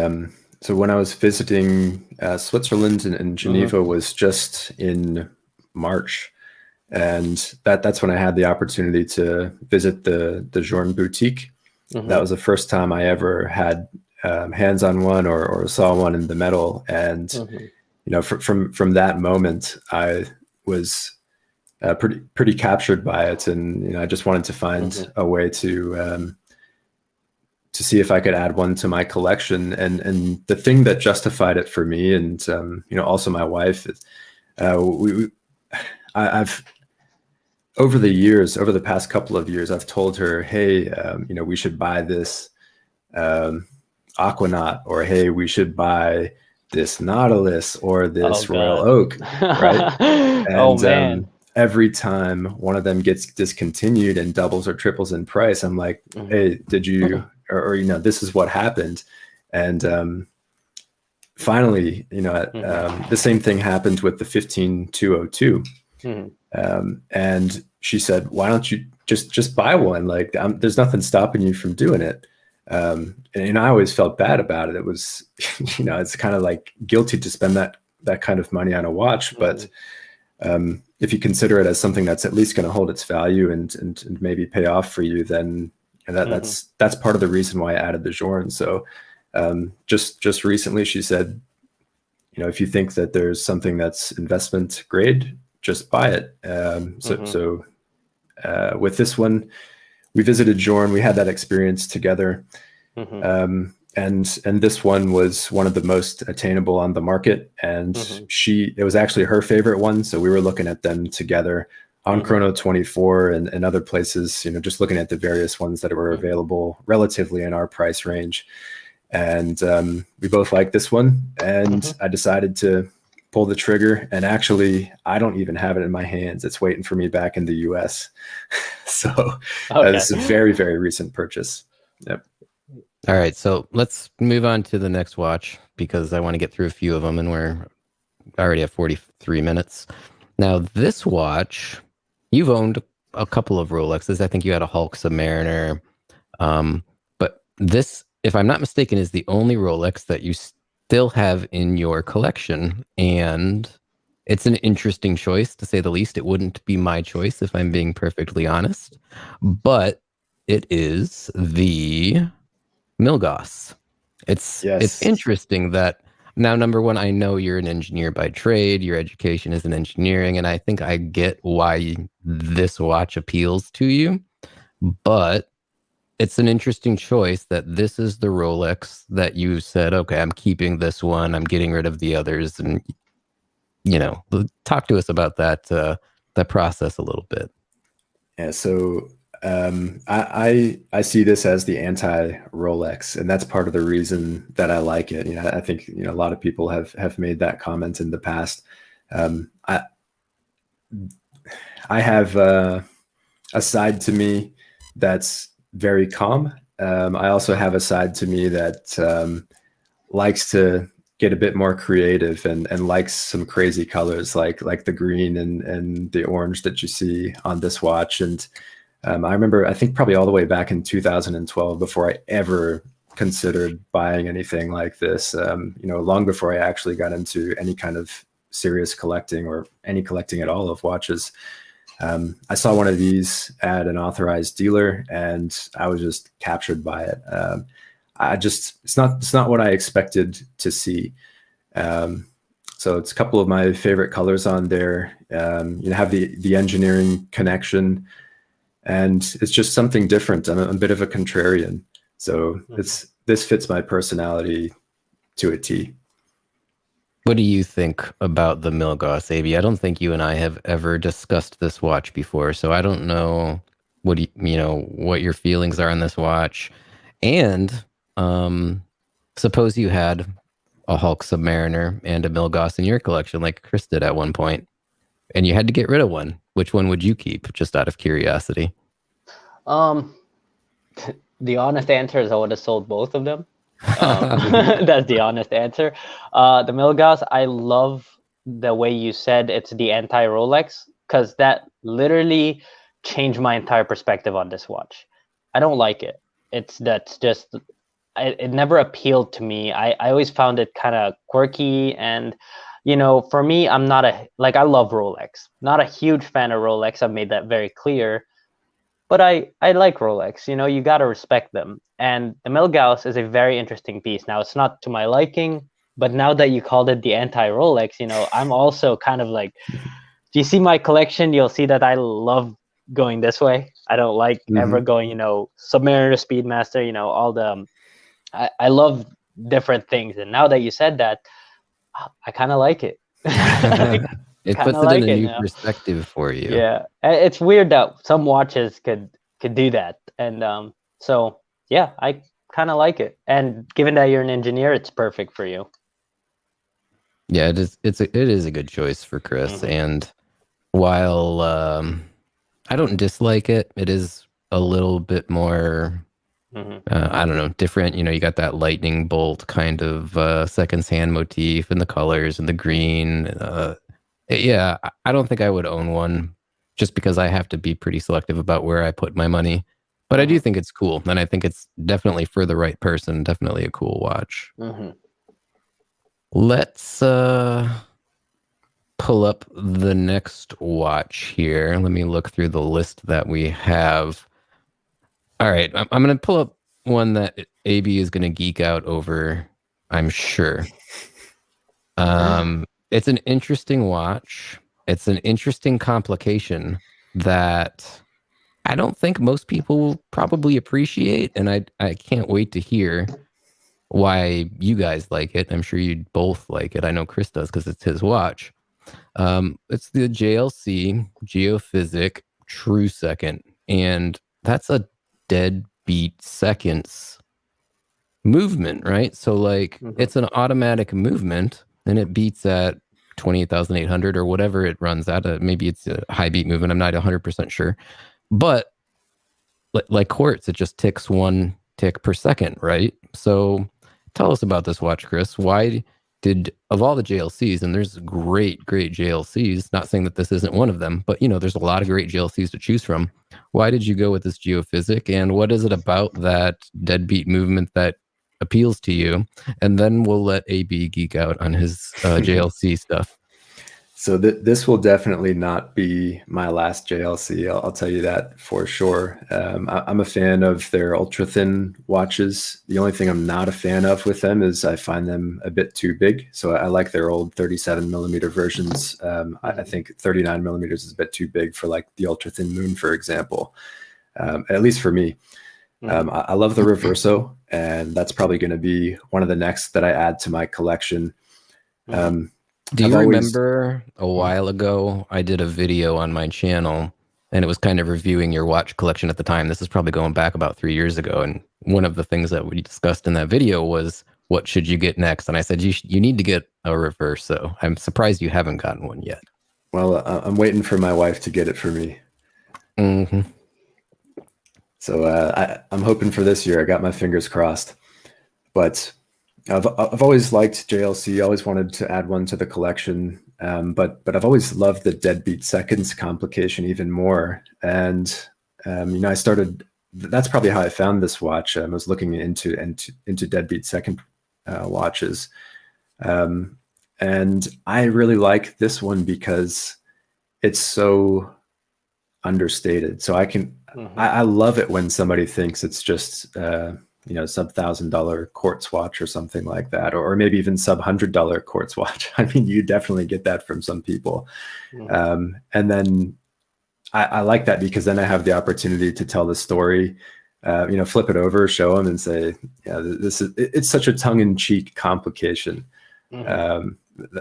so when I was visiting Switzerland and Geneva was just in March, and that's when I had the opportunity to visit the Journe boutique. That was the first time I ever had hands on one or saw one in the metal, and you know, from that moment, I was pretty captured by it, and you know, I just wanted to find a way to see if I could add one to my collection. And the thing that justified it for me, and you know, also my wife, is I've over the past couple of years, I've told her, hey, you know, we should buy this Aqua, or hey, we should buy this Nautilus or this Royal Oak, right? And, oh man. Every time one of them gets discontinued and doubles or triples in price, I'm like, hey, did you, or you know, this is what happened. And finally, you know, the same thing happened with the 15202. And she said, why don't you just buy one? Like, there's nothing stopping you from doing it. And I always felt bad about it. It was, you know, it's kind of like guilty to spend that kind of money on a watch, but if you consider it as something that's at least going to hold its value and maybe pay off for you, then that's part of the reason why I added the Journe. So just recently she said, you know, if you think that there's something that's investment grade, just buy it. So with this one, we visited Journe. We had that experience together. And this one was one of the most attainable on the market. And it was actually her favorite one. So we were looking at them together on Chrono 24 and other places, you know, just looking at the various ones that were available relatively in our price range. And we both liked this one. And I decided to pull the trigger. And actually, I don't even have it in my hands. It's waiting for me back in the US. So it's a very, very recent purchase. Yep. All right, so let's move on to the next watch because I want to get through a few of them, and we're already at 43 minutes. Now, this watch, you've owned a couple of Rolexes. I think you had a Hulk Submariner, but this, if I'm not mistaken, is the only Rolex that you still have in your collection, and it's an interesting choice, to say the least. It wouldn't be my choice, if I'm being perfectly honest, but it is the Milgauss. It's interesting that now, number one, I know you're an engineer by trade. Your education is in engineering, and I think I get why this watch appeals to you. But it's an interesting choice that this is the Rolex that you said, okay, I'm keeping this one. I'm getting rid of the others. And, you know, talk to us about that process a little bit. Yeah, so I see this as the anti-Rolex, and that's part of the reason that I like it. You know, I think, you know, a lot of people have made that comment in the past. I have a side to me that's very calm. I also have a side to me that likes to get a bit more creative and likes some crazy colors like the green and the orange that you see on this watch. And I remember, I think probably all the way back in 2012, before I ever considered buying anything like this, you know, long before I actually got into any kind of serious collecting or any collecting at all of watches, I saw one of these at an authorized dealer and I was just captured by it. It's not what I expected to see. So it's a couple of my favorite colors on there. You know, have the engineering connection. And it's just something different. I'm a bit of a contrarian. So this fits my personality to a T. What do you think about the Milgauss, AB? I don't think you and I have ever discussed this watch before, so I don't know what your feelings are on this watch. And suppose you had a Hulk Submariner and a Milgauss in your collection, like Chris did at one point, and you had to get rid of one. Which one would you keep, just out of curiosity? The honest answer is I would have sold both of them. That's the honest answer. The Milgauss, I love the way you said it's the anti-Rolex, because that literally changed my entire perspective on this watch. I don't like it. It never appealed to me. I always found it kind of quirky, and for me, I love Rolex. Not a huge fan of Rolex. I've made that very clear. But I like Rolex. You got to respect them. And the Milgauss is a very interesting piece. Now, it's not to my liking, but now that you called it the anti-Rolex, I'm also kind of like, if you see my collection, you'll see that I love going this way. I don't like ever going, Submariner, Speedmaster, all the, I love different things. And now that you said that, I kind of like it. It puts it in a new perspective for you. Yeah, it's weird that some watches could do that, and so yeah, I kind of like it. And given that you're an engineer, it's perfect for you. Yeah, it is. It is a good choice for Chris. And while I don't dislike it, it is a little bit more. I don't know, different. You got that lightning bolt kind of seconds hand motif and the colors and the green. Yeah, I don't think I would own one, just because I have to be pretty selective about where I put my money. But I do think it's cool, and I think it's definitely, for the right person, definitely a cool watch. Let's pull up the next watch here. Let me look through the list that we have. All right, I'm going to pull up one that AB is going to geek out over, I'm sure. It's an interesting watch. It's an interesting complication that I don't think most people will probably appreciate, and I can't wait to hear why you guys like it. I'm sure you'd both like it. I know Chris does, because it's his watch. It's the JLC Geophysic True Second, and that's a deadbeat seconds movement, right? So it's an automatic movement, and it beats at 28,800 or whatever it runs at. Maybe it's a high beat movement. I'm not 100% sure. But like quartz, it just ticks one tick per second, right? So tell us about this watch, Chris. Why of all the JLCs, and there's great JLCs, not saying that this isn't one of them, but there's a lot of great JLCs to choose from. Why did you go with this Geophysic, and what is it about that deadbeat movement that appeals to you? And then we'll let AB geek out on his JLC stuff. So this will definitely not be my last JLC. I'll tell you that for sure. I'm a fan of their ultra thin watches. The only thing I'm not a fan of with them is I find them a bit too big. So I like their old 37 millimeter versions. I think 39 millimeters is a bit too big for like the ultra thin Moon, for example, at least for me. I love the Reverso, and that's probably going to be one of the next that I add to my collection. Do you remember a while ago, I did a video on my channel, and it was kind of reviewing your watch collection at the time. This is probably going back about 3 years ago. And one of the things that we discussed in that video was, what should you get next? And I said, you need to get a Reverso. I'm surprised you haven't gotten one yet. Well, I'm waiting for my wife to get it for me. So I'm hoping for this year. I got my fingers crossed. But I've always liked JLC. Always wanted to add one to the collection, but I've always loved the deadbeat seconds complication even more. And I started. That's probably how I found this watch. I was looking into deadbeat second watches, and I really like this one because it's so understated. So I love it when somebody thinks it's just sub $1,000 quartz watch or something like that, or maybe even sub $100 quartz watch. I mean, you definitely get that from some people. And then I like that because then I have the opportunity to tell the story, flip it over, show them and say, yeah, it's such a tongue-in-cheek complication.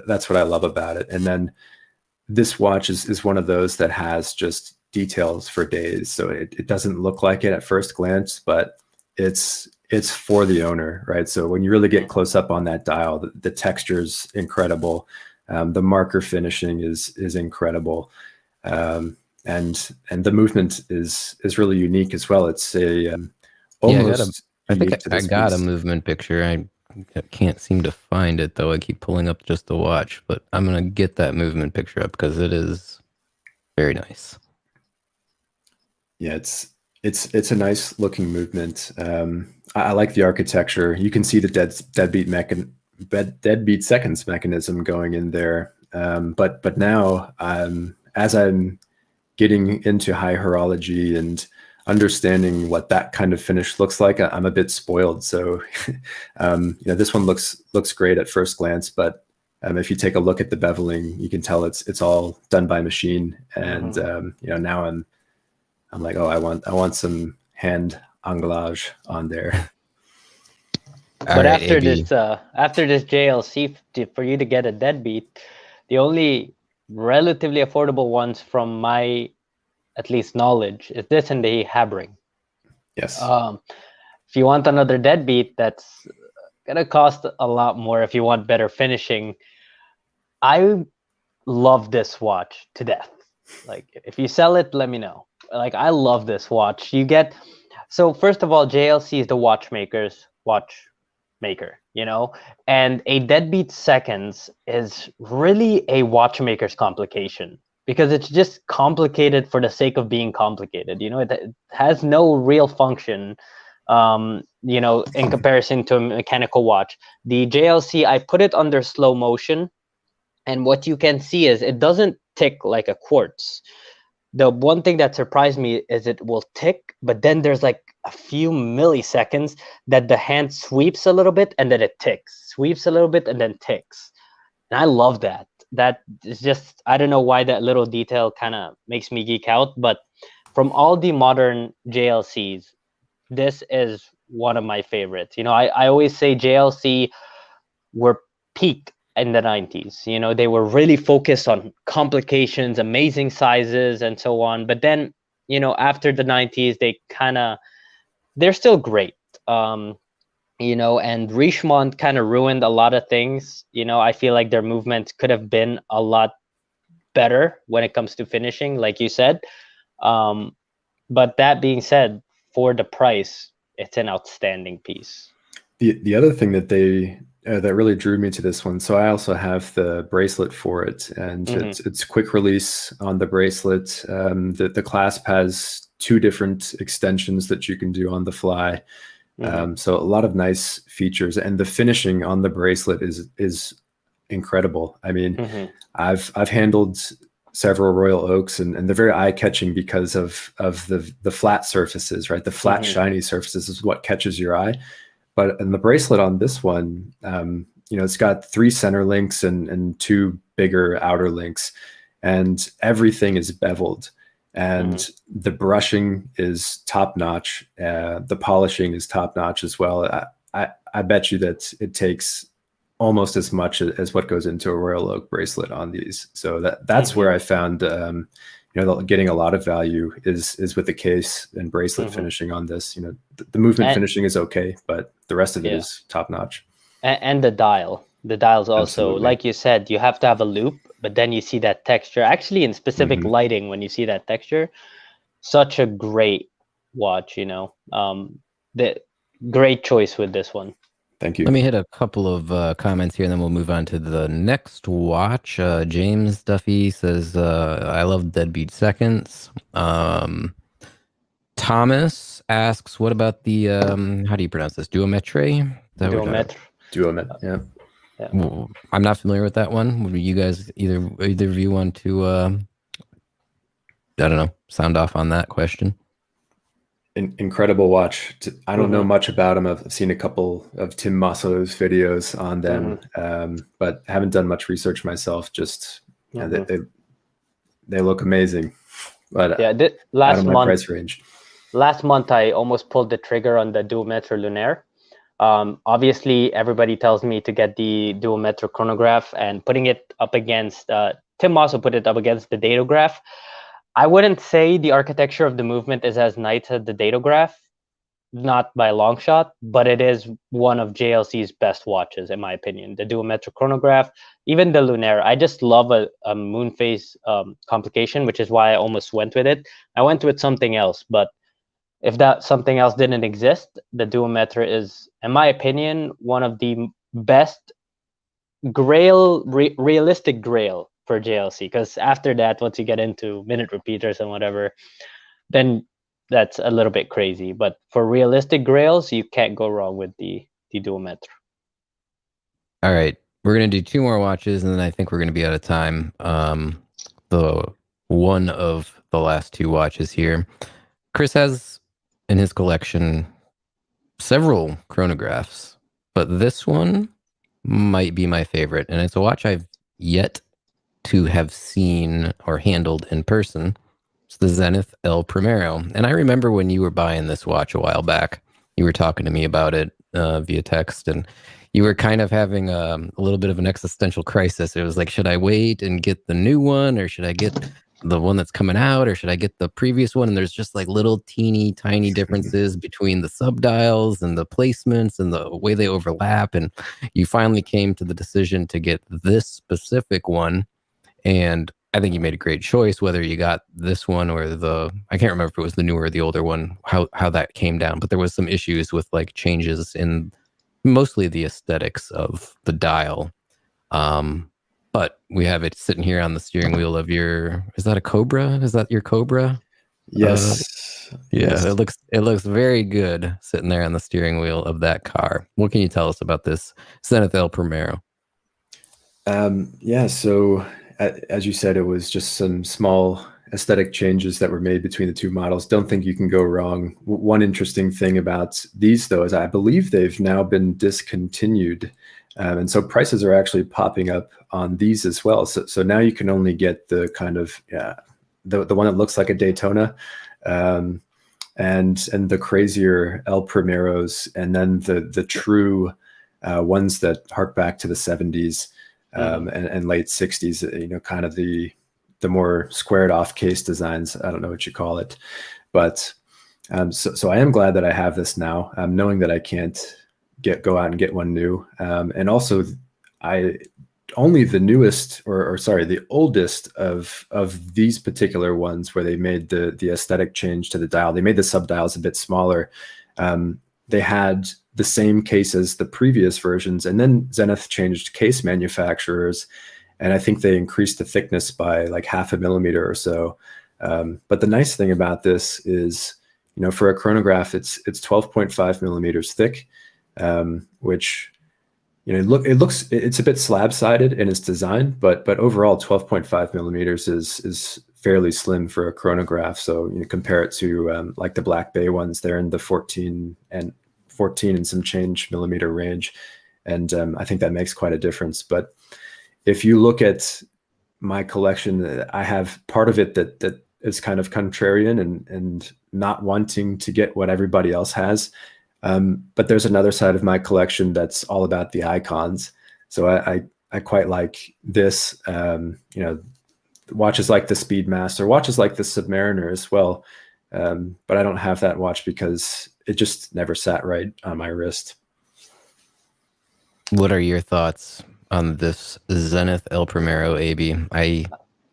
that's what I love about it. And then this watch is one of those that has just details for days. So it doesn't look like it at first glance, but it's for the owner, right? So when you really get close up on that dial, the texture's incredible. The marker finishing is incredible. And the movement is really unique as well. It's almost I think unique to I this got a piece. movement picture. I can't seem to find it though. I keep pulling up just the watch, but I'm gonna get that movement picture up because it is very nice. Yeah, it's a nice looking movement. I like the architecture. You can see the deadbeat seconds mechanism going in there. But now, as I'm getting into high horology and understanding what that kind of finish looks like, I'm a bit spoiled. So, this one looks great at first glance, but if you take a look at the beveling, you can tell it's all done by machine. And now I'm like, oh, I want some hand anglage on there. But after this JLC, for you to get a deadbeat, the only relatively affordable ones from my at least knowledge is this and the Habring. Yes. If you want another deadbeat, that's gonna cost a lot more if you want better finishing. I love this watch to death. Like, if you sell it, let me know. Like, I love this watch. So first of all, JLC is the watchmaker, and a deadbeat seconds is really a watchmaker's complication, because it's just complicated for the sake of being complicated. It has no real function, in comparison to a mechanical watch. The JLC, I put it under slow motion, and what you can see is it doesn't tick like a quartz. The one thing that surprised me is it will tick, but then there's like a few milliseconds that the hand sweeps a little bit and then it ticks, sweeps a little bit and then ticks. And I love that. That is just, I don't know why that little detail kind of makes me geek out, but from all the modern JLCs, this is one of my favorites. I always say JLC were peaked in the 90s. They were really focused on complications, amazing sizes, and so on. But then, after the 90s, they're still great. And Richemont kind of ruined a lot of things. I feel like their movement could have been a lot better when it comes to finishing, like you said. But that being said, for the price, it's an outstanding piece. The other thing that that really drew me to this one. So I also have the bracelet for it, and it's quick release on the bracelet. The clasp has 2 different extensions that you can do on the fly. So a lot of nice features, and the finishing on the bracelet is incredible. I mean, I've handled several Royal Oaks, and they're very eye-catching because of the flat surfaces, right? The flat shiny surfaces is what catches your eye. But in the bracelet on this one, it's got 3 center links and 2 bigger outer links, and everything is beveled. And the brushing is top notch. The polishing is top notch as well. I bet you that it takes almost as much as what goes into a Royal Oak bracelet on these. So that's where I found getting a lot of value is with the case and bracelet finishing on this. The movement finishing is okay, but the rest of it is top notch. And the dial. The dial's also, absolutely, like you said, you have to have a loop, but then you see that texture. Actually, in specific lighting, when you see that texture, such a great watch. The great choice with this one. Thank you. Let me hit a couple of comments here, and then we'll move on to the next watch. James Duffy says, I love deadbeat seconds. Thomas asks, what about the, how do you pronounce this? Duometre? Duometre, yeah. Well, I'm not familiar with that one. Would you guys, either of you want to, I don't know, sound off on that question? Incredible watch. I don't know much about them. I've seen a couple of Tim Masso's videos on them, but haven't done much research myself. Just they look amazing. But last month, price range. Last month I almost pulled the trigger on the Duometre Lunaire. Obviously, everybody tells me to get the duometric chronograph, and putting it up against Tim also put it up against the datograph. I wouldn't say the architecture of the movement is as nice as the datograph, not by a long shot, but it is one of JLC's best watches, in my opinion. The duometric chronograph, even the Lunaire. I just love a moon phase complication, which is why I almost went with it. I went with something else, but if that something else didn't exist, the duometric is, in my opinion, one of the best realistic grail for JLC. Because after that, once you get into minute repeaters and whatever, then that's a little bit crazy. But for realistic grails, you can't go wrong with the duometric. All right, we're gonna do 2 more watches, and then I think we're gonna be out of time. The one of the last 2 watches here, Chris has in his collection several chronographs, but this one might be my favorite, and it's a watch I've yet to have seen or handled in person. It's the Zenith El Primero. And I remember when you were buying this watch a while back, you were talking to me about it via text, and you were kind of having a little bit of an existential crisis. It was like, should I wait and get the new one, or should I get the one that's coming out, or should I get the previous one? And there's just like little teeny tiny differences between the subdials and the placements and the way they overlap. And you finally came to the decision to get this specific one. And I think you made a great choice, whether you got this one or I can't remember if it was the newer or the older one, how that came down. But there was some issues with like changes in mostly the aesthetics of the dial. But we have it sitting here on the steering wheel of is that a Cobra? Is that your Cobra? Yes. Yeah, yes. It looks very good sitting there on the steering wheel of that car. What can you tell us about this Zenith El Primero? Yeah, so as you said, it was just some small aesthetic changes that were made between the 2 models. Don't think you can go wrong. One interesting thing about these, though, is I believe they've now been discontinued. And so prices are actually popping up on these as well. So now you can only get the kind of, the one that looks like a Daytona, and the crazier El Primeros, and then the true ones that hark back to the 70s and late 60s, kind of the more squared off case designs. I don't know what you call it, but so I am glad that I have this now, knowing that I can't go out and get one new. And also only the newest, or sorry, the oldest of these particular ones where they made the aesthetic change to the dial. They made the subdials a bit smaller. They had the same case as the previous versions, and then Zenith changed case manufacturers, and I think they increased the thickness by like 0.5 millimeter or so. But the nice thing about this is, for a chronograph, it's 12.5 millimeters thick, which it's a bit slab-sided in its design, but overall 12.5 millimeters is fairly slim for a chronograph. So compare it to like the Black Bay ones, they're in the 14 and some change millimeter range, and I think that makes quite a difference. But if you look at my collection, I have part of it that is kind of contrarian and not wanting to get what everybody else has. But there's another side of my collection that's all about the icons. So I quite like this, watches like the Speedmaster, watches like the Submariner as well. But I don't have that watch because it just never sat right on my wrist. What are your thoughts on this Zenith El Primero, AB? I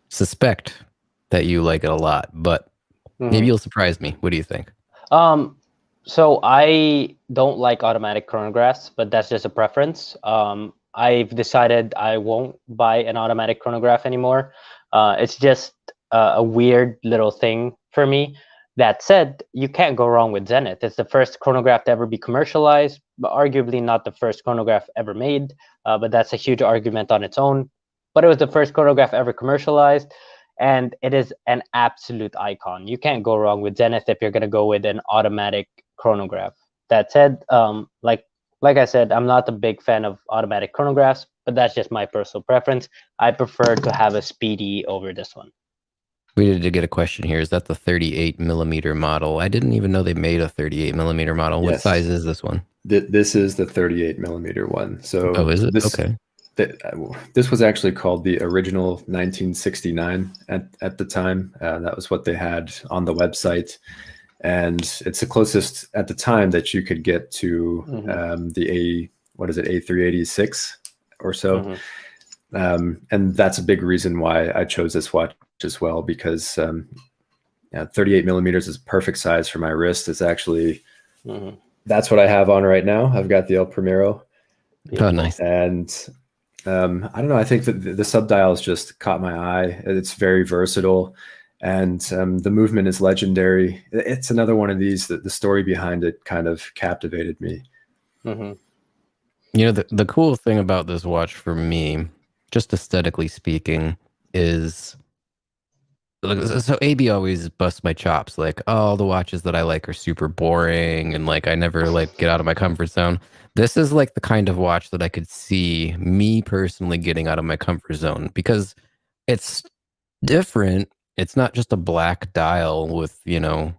suspect that you like it a lot, but maybe you'll surprise me. What do you think? So I don't like automatic chronographs, but that's just a preference. I've decided I won't buy an automatic chronograph anymore. It's just a weird little thing for me. That said, you can't go wrong with Zenith. It's the first chronograph to ever be commercialized, but arguably not the first chronograph ever made. But that's a huge argument on its own. But it was the first chronograph ever commercialized, and it is an absolute icon. You can't go wrong with Zenith if you're going to go with an automatic chronograph. That said, like I said, I'm not a big fan of automatic chronographs, but that's just my personal preference. I prefer to have a Speedy over this one. We needed to get a question here. Is that the 38 millimeter model? I didn't even know they made a 38 millimeter model. What Yes. size is this one? This is the 38 millimeter one. So Oh, is it? Okay. this was actually called the original 1969 at the time. That was what they had on the website. And it's the closest at the time that you could get to the A386 or so. And that's a big reason why I chose this watch as well, because 38 millimeters is perfect size for my wrist. It's actually, that's what I have on right now. I've got the El Primero. Oh, nice. And I don't know, I think that the subdials just caught my eye. It's very versatile. And the movement is legendary. It's another one of these that the story behind it kind of captivated me. You know, the cool thing about this watch for me, just aesthetically speaking, is so AB always busts my chops. Like, oh, all the watches that I like are super boring, and like I never like get out of my comfort zone. This is like the kind of watch that I could see me personally getting out of my comfort zone, because it's different. It's not just a black dial with, you know,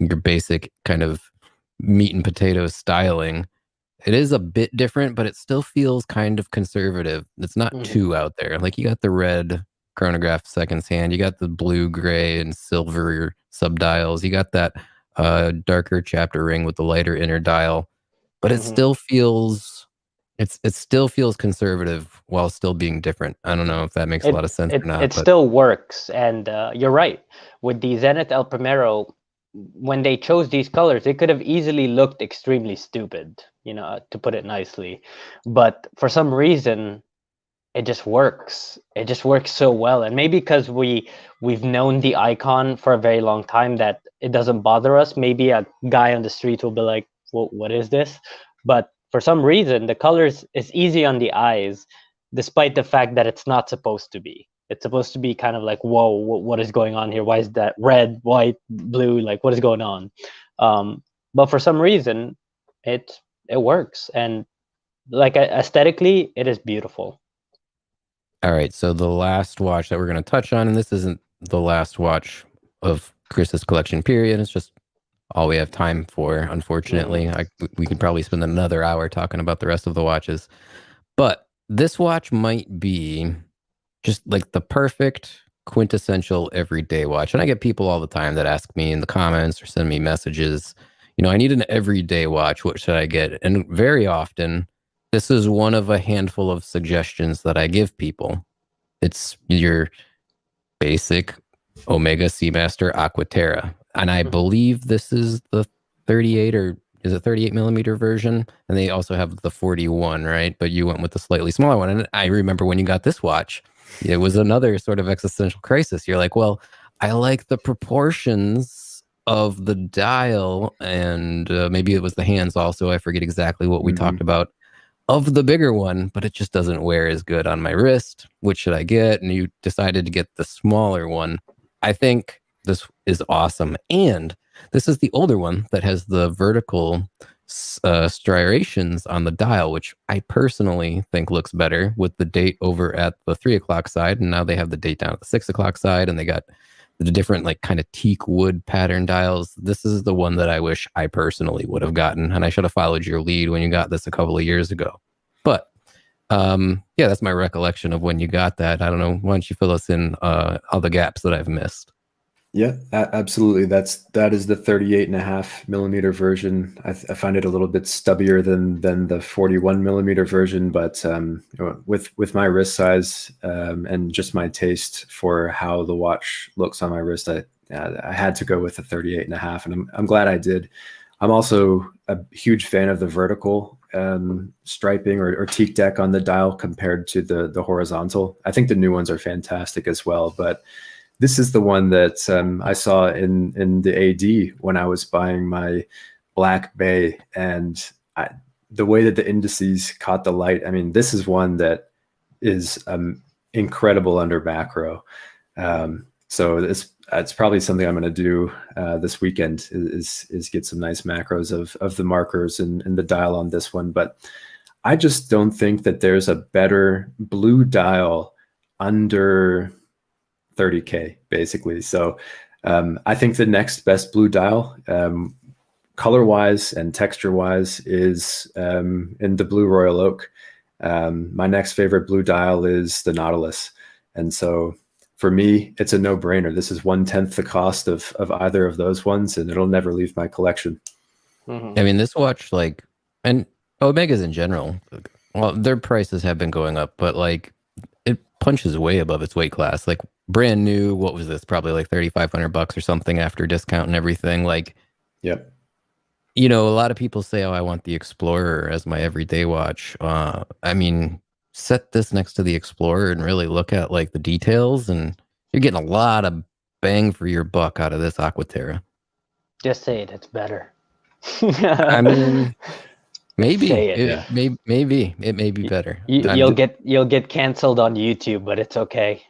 your basic kind of meat and potatoes styling. It is a bit different, but it still feels kind of conservative. It's not too out there. Like, you got the red chronograph seconds hand, you got the blue, gray, and silver subdials, you got that darker chapter ring with the lighter inner dial, but it still feels it still feels conservative while still being different. I don't know if that makes a lot of sense or not. It still works, and you're right. With the Zenith El Primero, when they chose these colors, it could have easily looked extremely stupid, you know, to put it nicely. But for some reason, it just works. It just works so well, and maybe because we've known the icon for a very long time, that it doesn't bother us. Maybe a guy on the street will be like, well, what is this? But for some reason, the colors is easy on the eyes, despite the fact that it's not supposed to be. It's supposed to be kind of like, whoa, what is going on here? Why is that red, white, blue? Like, what is going on? But for some reason, it works, and like aesthetically, it is beautiful. All right, so the last watch that we're going to touch on, and this isn't the last watch of Chris's collection period, it's just all we have time for, unfortunately. We could probably spend another hour talking about the rest of the watches. But this watch might be just like the perfect quintessential everyday watch. And I get people all the time that ask me in the comments or send me messages, you know, I need an everyday watch. What should I get? And very often, this is one of a handful of suggestions that I give people. It's your basic Omega Seamaster Aqua Terra. And I believe this is the 38, or is it 38 millimeter version? And they also have the 41, right? But you went with the slightly smaller one. And I remember when you got this watch, it was another sort of existential crisis. You're like, well, I like the proportions of the dial, and maybe it was the hands also. I forget exactly what we talked about, of the bigger one, but it just doesn't wear as good on my wrist. Which should I get? And you decided to get the smaller one. I think this is awesome. And this is the older one that has the vertical striations on the dial, which I personally think looks better with the date over at the 3 o'clock side. And now they have the date down at the 6 o'clock side, and they got the different like kind of teak wood pattern dials. This is the one that I wish I personally would have gotten, and I should have followed your lead when you got this a couple of years ago. But yeah, that's my recollection of when you got that. I don't know. Why don't you fill us in all the gaps that I've missed? Yeah, absolutely. That is the 38.5 millimeter version. I find it a little bit stubbier than the 41 millimeter version, but with my wrist size and just my taste for how the watch looks on my wrist, I had to go with the 38.5, and I'm glad I did. I'm also a huge fan of the vertical striping or teak deck on the dial compared to the horizontal. I think the new ones are fantastic as well, but this is the one that I saw in the AD when I was buying my Black Bay, and the way that the indices caught the light. I mean, this is one that is incredible under macro. So it's probably something I'm going to do this weekend is get some nice macros of the markers and the dial on this one. But I just don't think that there's a better blue dial under 30K basically. So I think the next best blue dial color wise and texture wise is in the blue royal oak. My next favorite blue dial is the Nautilus, and so for me, it's a no-brainer. This is 1/10 the cost of either of those ones, and it'll never leave my collection. I mean, this watch, like, and Omegas in general, well, their prices have been going up, but like, it punches way above its weight class. Like, brand new, what was this? Probably like $3,500 or something after discount and everything. Like, Yep. you know, a lot of people say, "Oh, I want the Explorer as my everyday watch." I mean, set this next to the Explorer and really look at like the details, and you're getting a lot of bang for your buck out of this Aqua Terra. Just say it. It's better. I mean, maybe Say it. maybe it may be better. You'll get canceled on YouTube, but it's okay.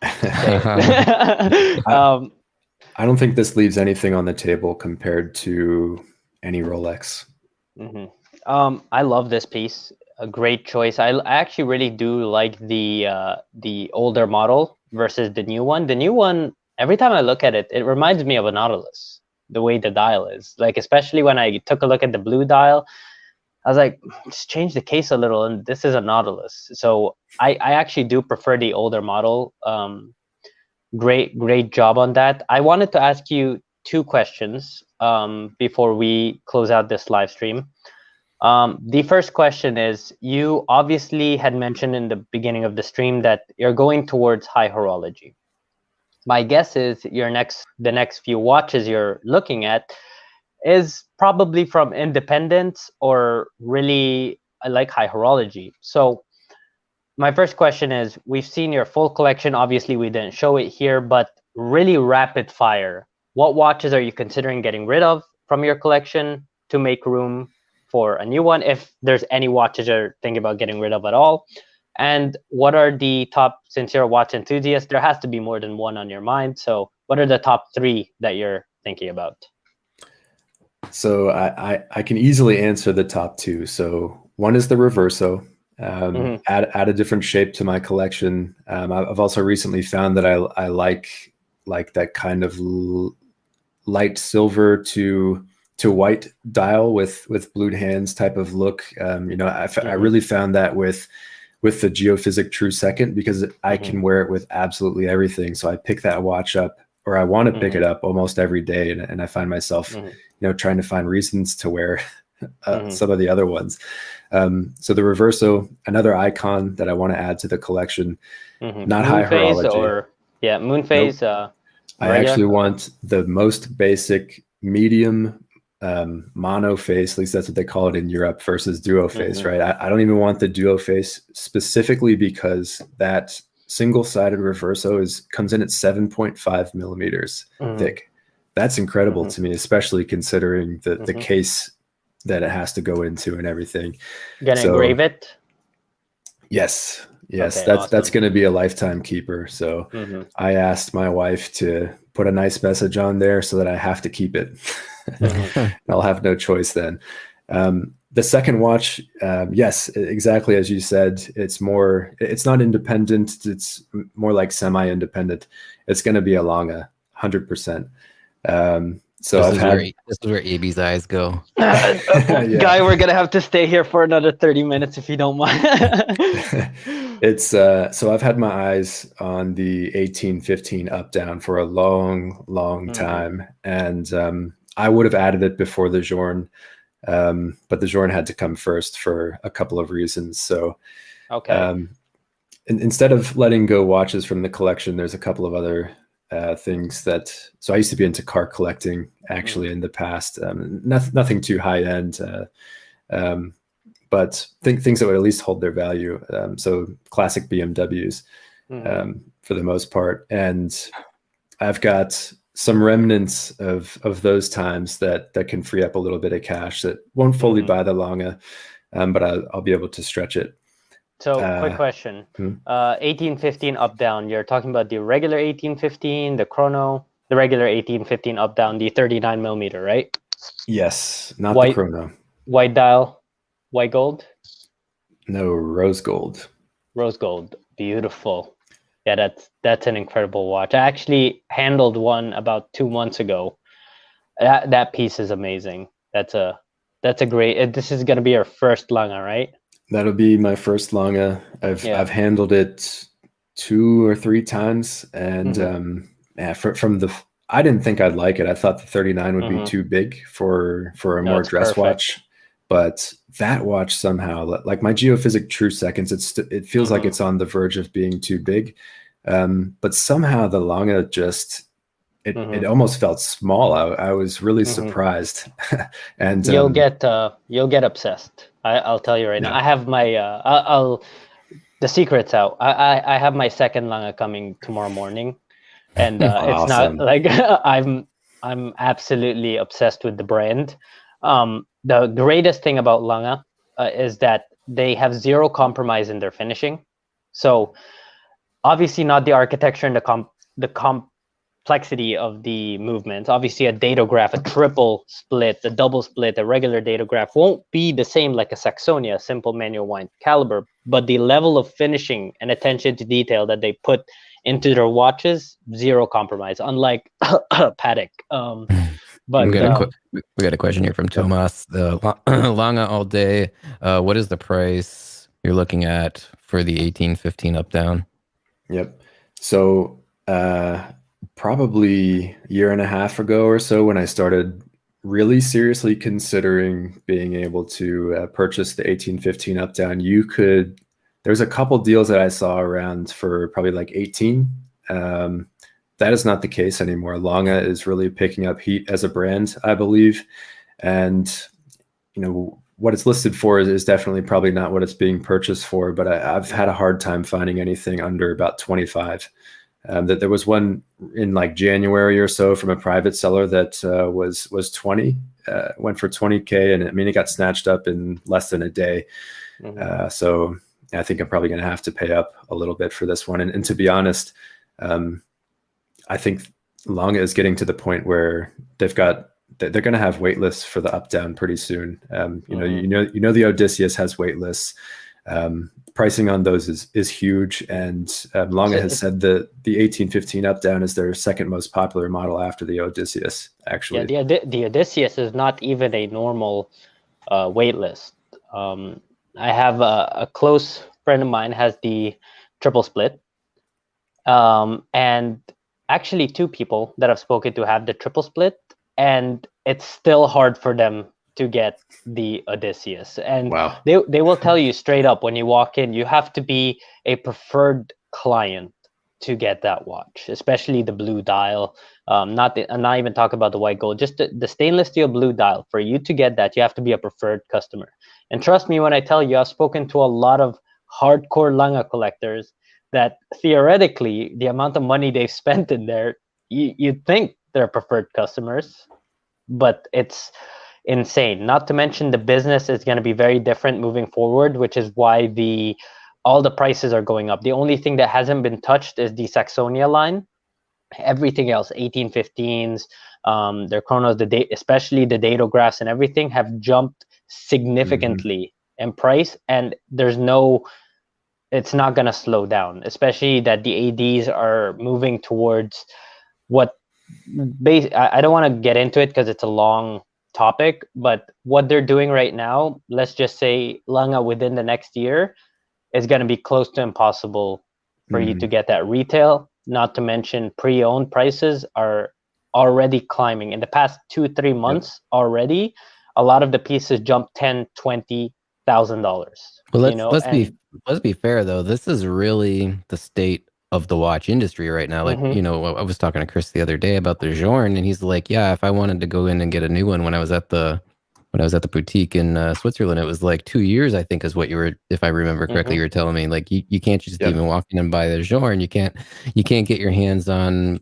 I don't think this leaves anything on the table compared to any Rolex. I love this piece. A great choice. I actually really do like the older model versus the new one. The new one, every time I look at it, it reminds me of a Nautilus. The way the dial is, like, especially when I took a look at the blue dial, I was like, just change the case a little, and this is a Nautilus. So I actually do prefer the older model. Great job on that. I wanted to ask you two questions before we close out this live stream. The first question is, you obviously had mentioned in the beginning of the stream that you're going towards high horology. My guess is the next few watches you're looking at is probably from independents or really like high horology. So my first question is, we've seen your full collection. Obviously, we didn't show it here, but really rapid fire. What watches are you considering getting rid of from your collection to make room for a new one, if there's any watches you're thinking about getting rid of at all? And what are the top, since you're a watch enthusiast, there has to be more than one on your mind. So what are the top 3 that you're thinking about? So I can easily answer the top 2. So one is the Reverso. Add a different shape to my collection. I've also recently found that I like that kind of light silver to white dial with blued hands type of look. You know, I really found that with the Geophysic True Second, because I can wear it with absolutely everything. So I pick that watch up, or I want to pick it up almost every day, and I find myself, you know, trying to find reasons to wear some of the other ones. So the Reverso, another icon that I want to add to the collection. Not high horology. Or moon phase. Nope. I actually want the most basic medium mono face, at least that's what they call it in Europe, versus duo face, right? I don't even want the duo face, specifically because that single-sided Reverso comes in at 7.5 millimeters thick. That's incredible to me, especially considering the case that it has to go into and everything. Gonna engrave it? Yes. Okay, that's awesome. going to be a lifetime keeper. So I asked my wife to put a nice message on there so that I have to keep it. I'll have no choice then. The second watch, yes, exactly as you said, it's not independent. It's more like semi-independent. It's going to be a Lange, 100%. So this is where AB's eyes go. Guy, we're gonna have to stay here for another 30 minutes if you don't mind. It's so I've had my eyes on the 1815 up down for a long time, and I would have added it before the Journe, but the Journe had to come first for a couple of reasons. So instead of letting go watches from the collection, there's a couple of other things so I used to be into car collecting actually in the past. Nothing too high end, but things that would at least hold their value. So classic BMWs for the most part. And I've got some remnants of those times that can free up a little bit of cash that won't fully buy the Lange, but I'll be able to stretch it. So quick question, 1815 up down, you're talking about the regular 1815, the chrono, the regular 1815 up down, the 39 millimeter, right? Yes, not the chrono. White dial, white gold? No, rose gold. Rose gold, beautiful. Yeah, that's an incredible watch. I actually handled one about 2 months ago. That piece is amazing. That's a great. This is gonna be your first Lange, right? That'll be my first Lange. I've handled it 2 or 3 times, and from the I didn't think I'd like it. I thought the 39 would be too big for a more dress watch, but that watch somehow, like my Geophysic True Seconds, it feels like it's on the verge of being too big, but somehow the Lange just it almost felt small. I was really surprised, and you'll get obsessed. I'll tell you right now. I have my the secret's out. I have my second Lange coming tomorrow morning, and it's awesome. not like I'm absolutely obsessed with the brand. The greatest thing about Lange is that they have zero compromise in their finishing. So obviously not the architecture and the complexity of the movements. Obviously a datograph, a triple split, a double split, a regular datograph won't be the same like a Saxonia, a simple manual wind caliber, but the level of finishing and attention to detail that they put into their watches, zero compromise, unlike Patek. But we got a question here from Tomas. The Lange all day. What is the price you're looking at for the 1815 up down? Yep. So probably a year and a half ago or so, when I started really seriously considering being able to purchase the 1815 up down, there's a couple deals that I saw around for probably like 18. That is not the case anymore. Lange is really picking up heat as a brand, I believe. And, what it's listed for is definitely probably not what it's being purchased for, but I've had a hard time finding anything under about 25. That there was one in like January or so from a private seller that was 20, went for 20K. And I mean, it got snatched up in less than a day. So I think I'm probably going to have to pay up a little bit for this one. And to be honest, I think Lange is getting to the point where they're going to have wait lists for the up down pretty soon. The Odysseus has wait lists. Pricing on those is huge, and Lange has said that the 1815 up down is their second most popular model after the Odysseus. Actually, the Odysseus is not even a normal wait list. I have a close friend of mine has the triple split, and actually 2 people that I've spoken to have the triple split, and it's still hard for them to get the Odysseus. And wow. they will tell you straight up when you walk in, you have to be a preferred client to get that watch, especially the blue dial. Not even talk about the white gold, just the stainless steel blue dial. For you to get that, you have to be a preferred customer. And trust me when I tell you, I've spoken to a lot of hardcore Lange collectors that theoretically the amount of money they've spent in there, you'd think they're preferred customers, but it's insane. Not to mention the business is going to be very different moving forward, which is why all the prices are going up. The only thing that hasn't been touched is the Saxonia line. Everything else, 1815s, their chronos, especially the datographs and everything, have jumped significantly in price, and it's not going to slow down, especially that the ADs are moving towards I don't want to get into it because it's a long topic, but what they're doing right now, let's just say Lange within the next year is going to be close to impossible for you to get that retail. Not to mention pre-owned prices are already climbing. In the past 2-3 months already, a lot of the pieces jumped $10,000-$20,000. Well, let's be fair though. This is really the state of the watch industry right now. Like, I was talking to Chris the other day about the Journe, and he's like, yeah, if I wanted to go in and get a new one when I was at the boutique in Switzerland, it was like 2 years, I think is what you were, if I remember correctly, you were telling me. Like you can't just even walk in and buy the Journe. You can't get your hands on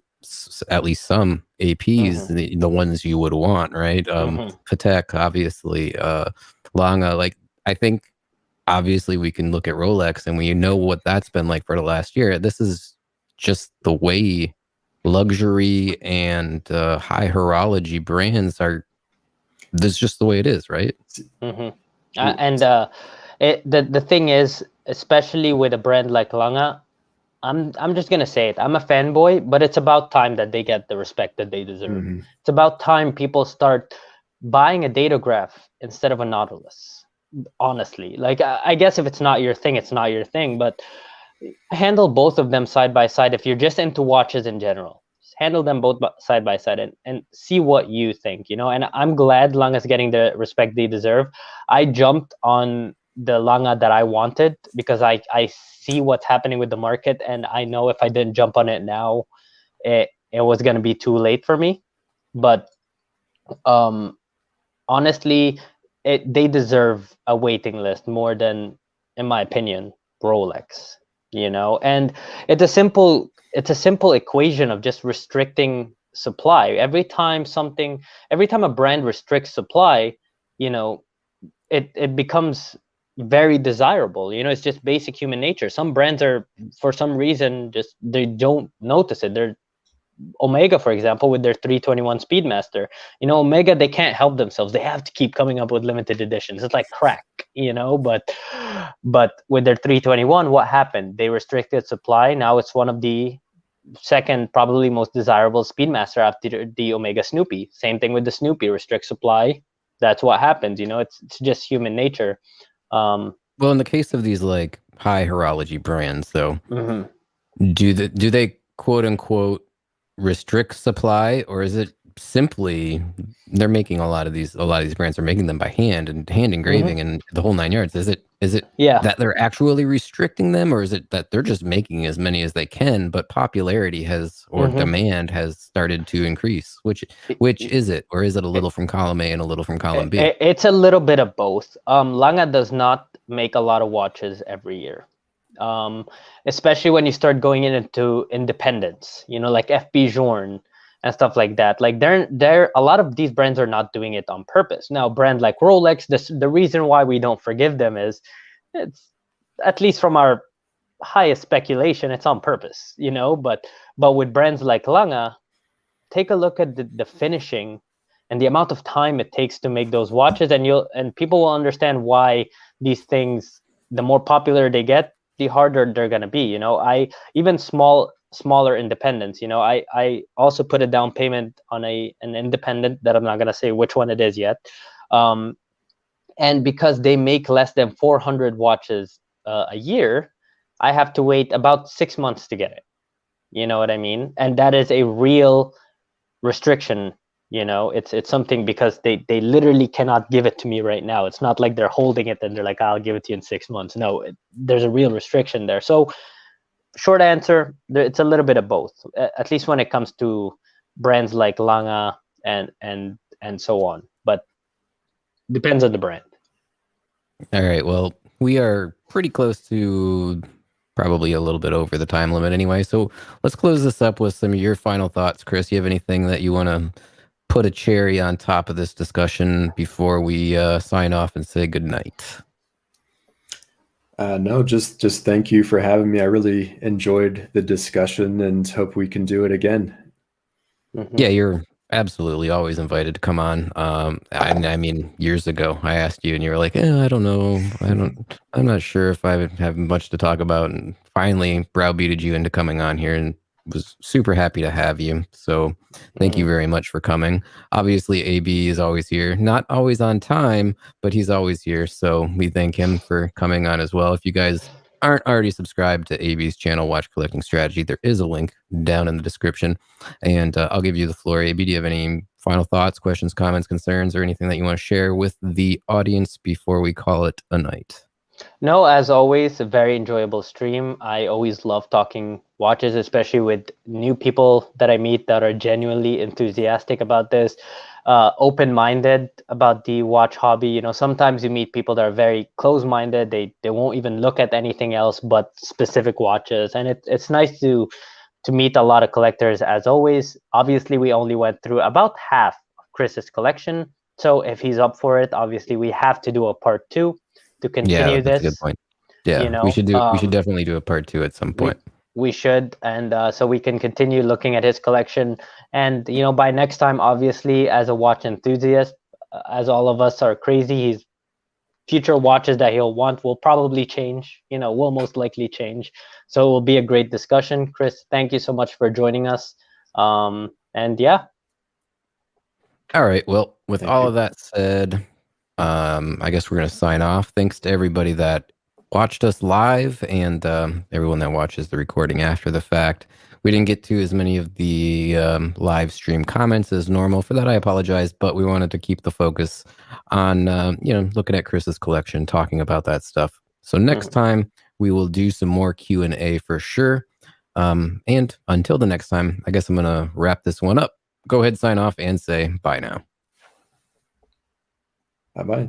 at least some APs, the ones you would want, right? Patek, obviously, Lange. Like, I think obviously we can look at Rolex, and we know what that's been like for the last year. This is just the way luxury and high horology brands are. This is just the way it is, right? And the thing is, especially with a brand like Lange, I'm just gonna say it. I'm a fanboy, but it's about time that they get the respect that they deserve. It's about time people start buying a datograph instead of a Nautilus. Honestly, like I guess if it's not your thing, it's not your thing, but handle both of them side by side. If you're just into watches in general, just handle them both side by side and see what you think, you know. And I'm glad Langa's getting the respect they deserve. I jumped on the Langa that I wanted because I see what's happening with the market, and I know if I didn't jump on it now, it was going to be too late for me. But honestly, they deserve a waiting list more than, in my opinion, Rolex, you know. And it's a simple equation of just restricting supply. Every time a brand restricts supply, you know, it becomes very desirable. You know, it's just basic human nature. Some brands are, for some reason, just they don't notice it. They're Omega, for example, with their 321 Speedmaster, you know, Omega, they can't help themselves. They have to keep coming up with limited editions. It's like crack, you know. But with their 321, what happened? They restricted supply. Now it's one of the second probably most desirable Speedmaster after the Omega Snoopy. Same thing with the Snoopy, restrict supply. That's what happens, you know. It's just human nature. Well, in the case of these like high horology brands, though, Mm-hmm. do they quote unquote restrict supply, or is it simply they're making a lot of these brands are making them by hand and hand engraving and the whole nine yards? Is it Yeah. that they're actually restricting them, or is it that they're just making as many as they can, but popularity has, or demand has started to increase? Which is it, or is it a little from column A and a little from column B? It's a little bit of both. Langa does not make a lot of watches every year. Especially when you start going into independents, you know, like FB Journe and stuff like that. Like they're a lot of these brands are not doing it on purpose. Now, brand like Rolex, the reason why we don't forgive them is it's, at least from our highest speculation, it's on purpose, you know. But with brands like Langa, take a look at the finishing and the amount of time it takes to make those watches, and people will understand why these things, the more popular they get, the harder they're gonna be. You know, even smaller independents. You know, I also put a down payment on an independent that I'm not gonna say which one it is yet, and because they make less than 400 watches a year, I have to wait about 6 months to get it. You know what I mean? And that is a real restriction. You know, it's something, because they literally cannot give it to me right now. It's not like they're holding it and they're like, I'll give it to you in 6 months. No, there's a real restriction there. So short answer, it's a little bit of both, at least when it comes to brands like Langa and so on, but depends on the brand. All right, well, we are pretty close to probably a little bit over the time limit anyway, so let's close this up with some of your final thoughts. Chris, you have anything that you want to put a cherry on top of this discussion before we sign off and say goodnight? No, just thank you for having me. I really enjoyed the discussion and hope we can do it again. Yeah, you're absolutely always invited to come on. I mean, years ago I asked you and you were like, I don't know. I'm not sure if I have much to talk about. And finally browbeated you into coming on here, and was super happy to have you. So thank you very much for coming. Obviously, AB is always here, not always on time, but he's always here. So we thank him for coming on as well. If you guys aren't already subscribed to AB's channel, Watch Collecting Strategy, there is a link down in the description. And I'll give you the floor. AB, do you have any final thoughts, questions, comments, concerns, or anything that you want to share with the audience before we call it a night? No, as always, a very enjoyable stream. I always love talking watches, especially with new people that I meet that are genuinely enthusiastic about this, open-minded about the watch hobby. You know, sometimes you meet people that are very close-minded. They won't even look at anything else but specific watches. And it's nice to meet a lot of collectors, as always. Obviously, we only went through about half of Chris's collection. So if he's up for it, obviously we have to do a part 2 to continue that's this. a good point. Yeah, you know, we should definitely do a part 2 at some point. We should, and so we can continue looking at his collection. And you know, by next time, obviously, as a watch enthusiast, as all of us are crazy, his future watches that he'll want will probably change. You know, will most likely change. So it will be a great discussion. Chris, thank you so much for joining us. And yeah. All right. Well, with Thank all you. of that said, I guess we're going to sign off. Thanks to everybody that watched us live and everyone that watches the recording after the fact. We didn't get to as many of the live stream comments as normal. For that, I apologize, but we wanted to keep the focus on, looking at Chris's collection, talking about that stuff. So next time we will do some more Q&A for sure. And until the next time, I guess I'm going to wrap this one up. Go ahead, sign off, and say bye now. Bye-bye.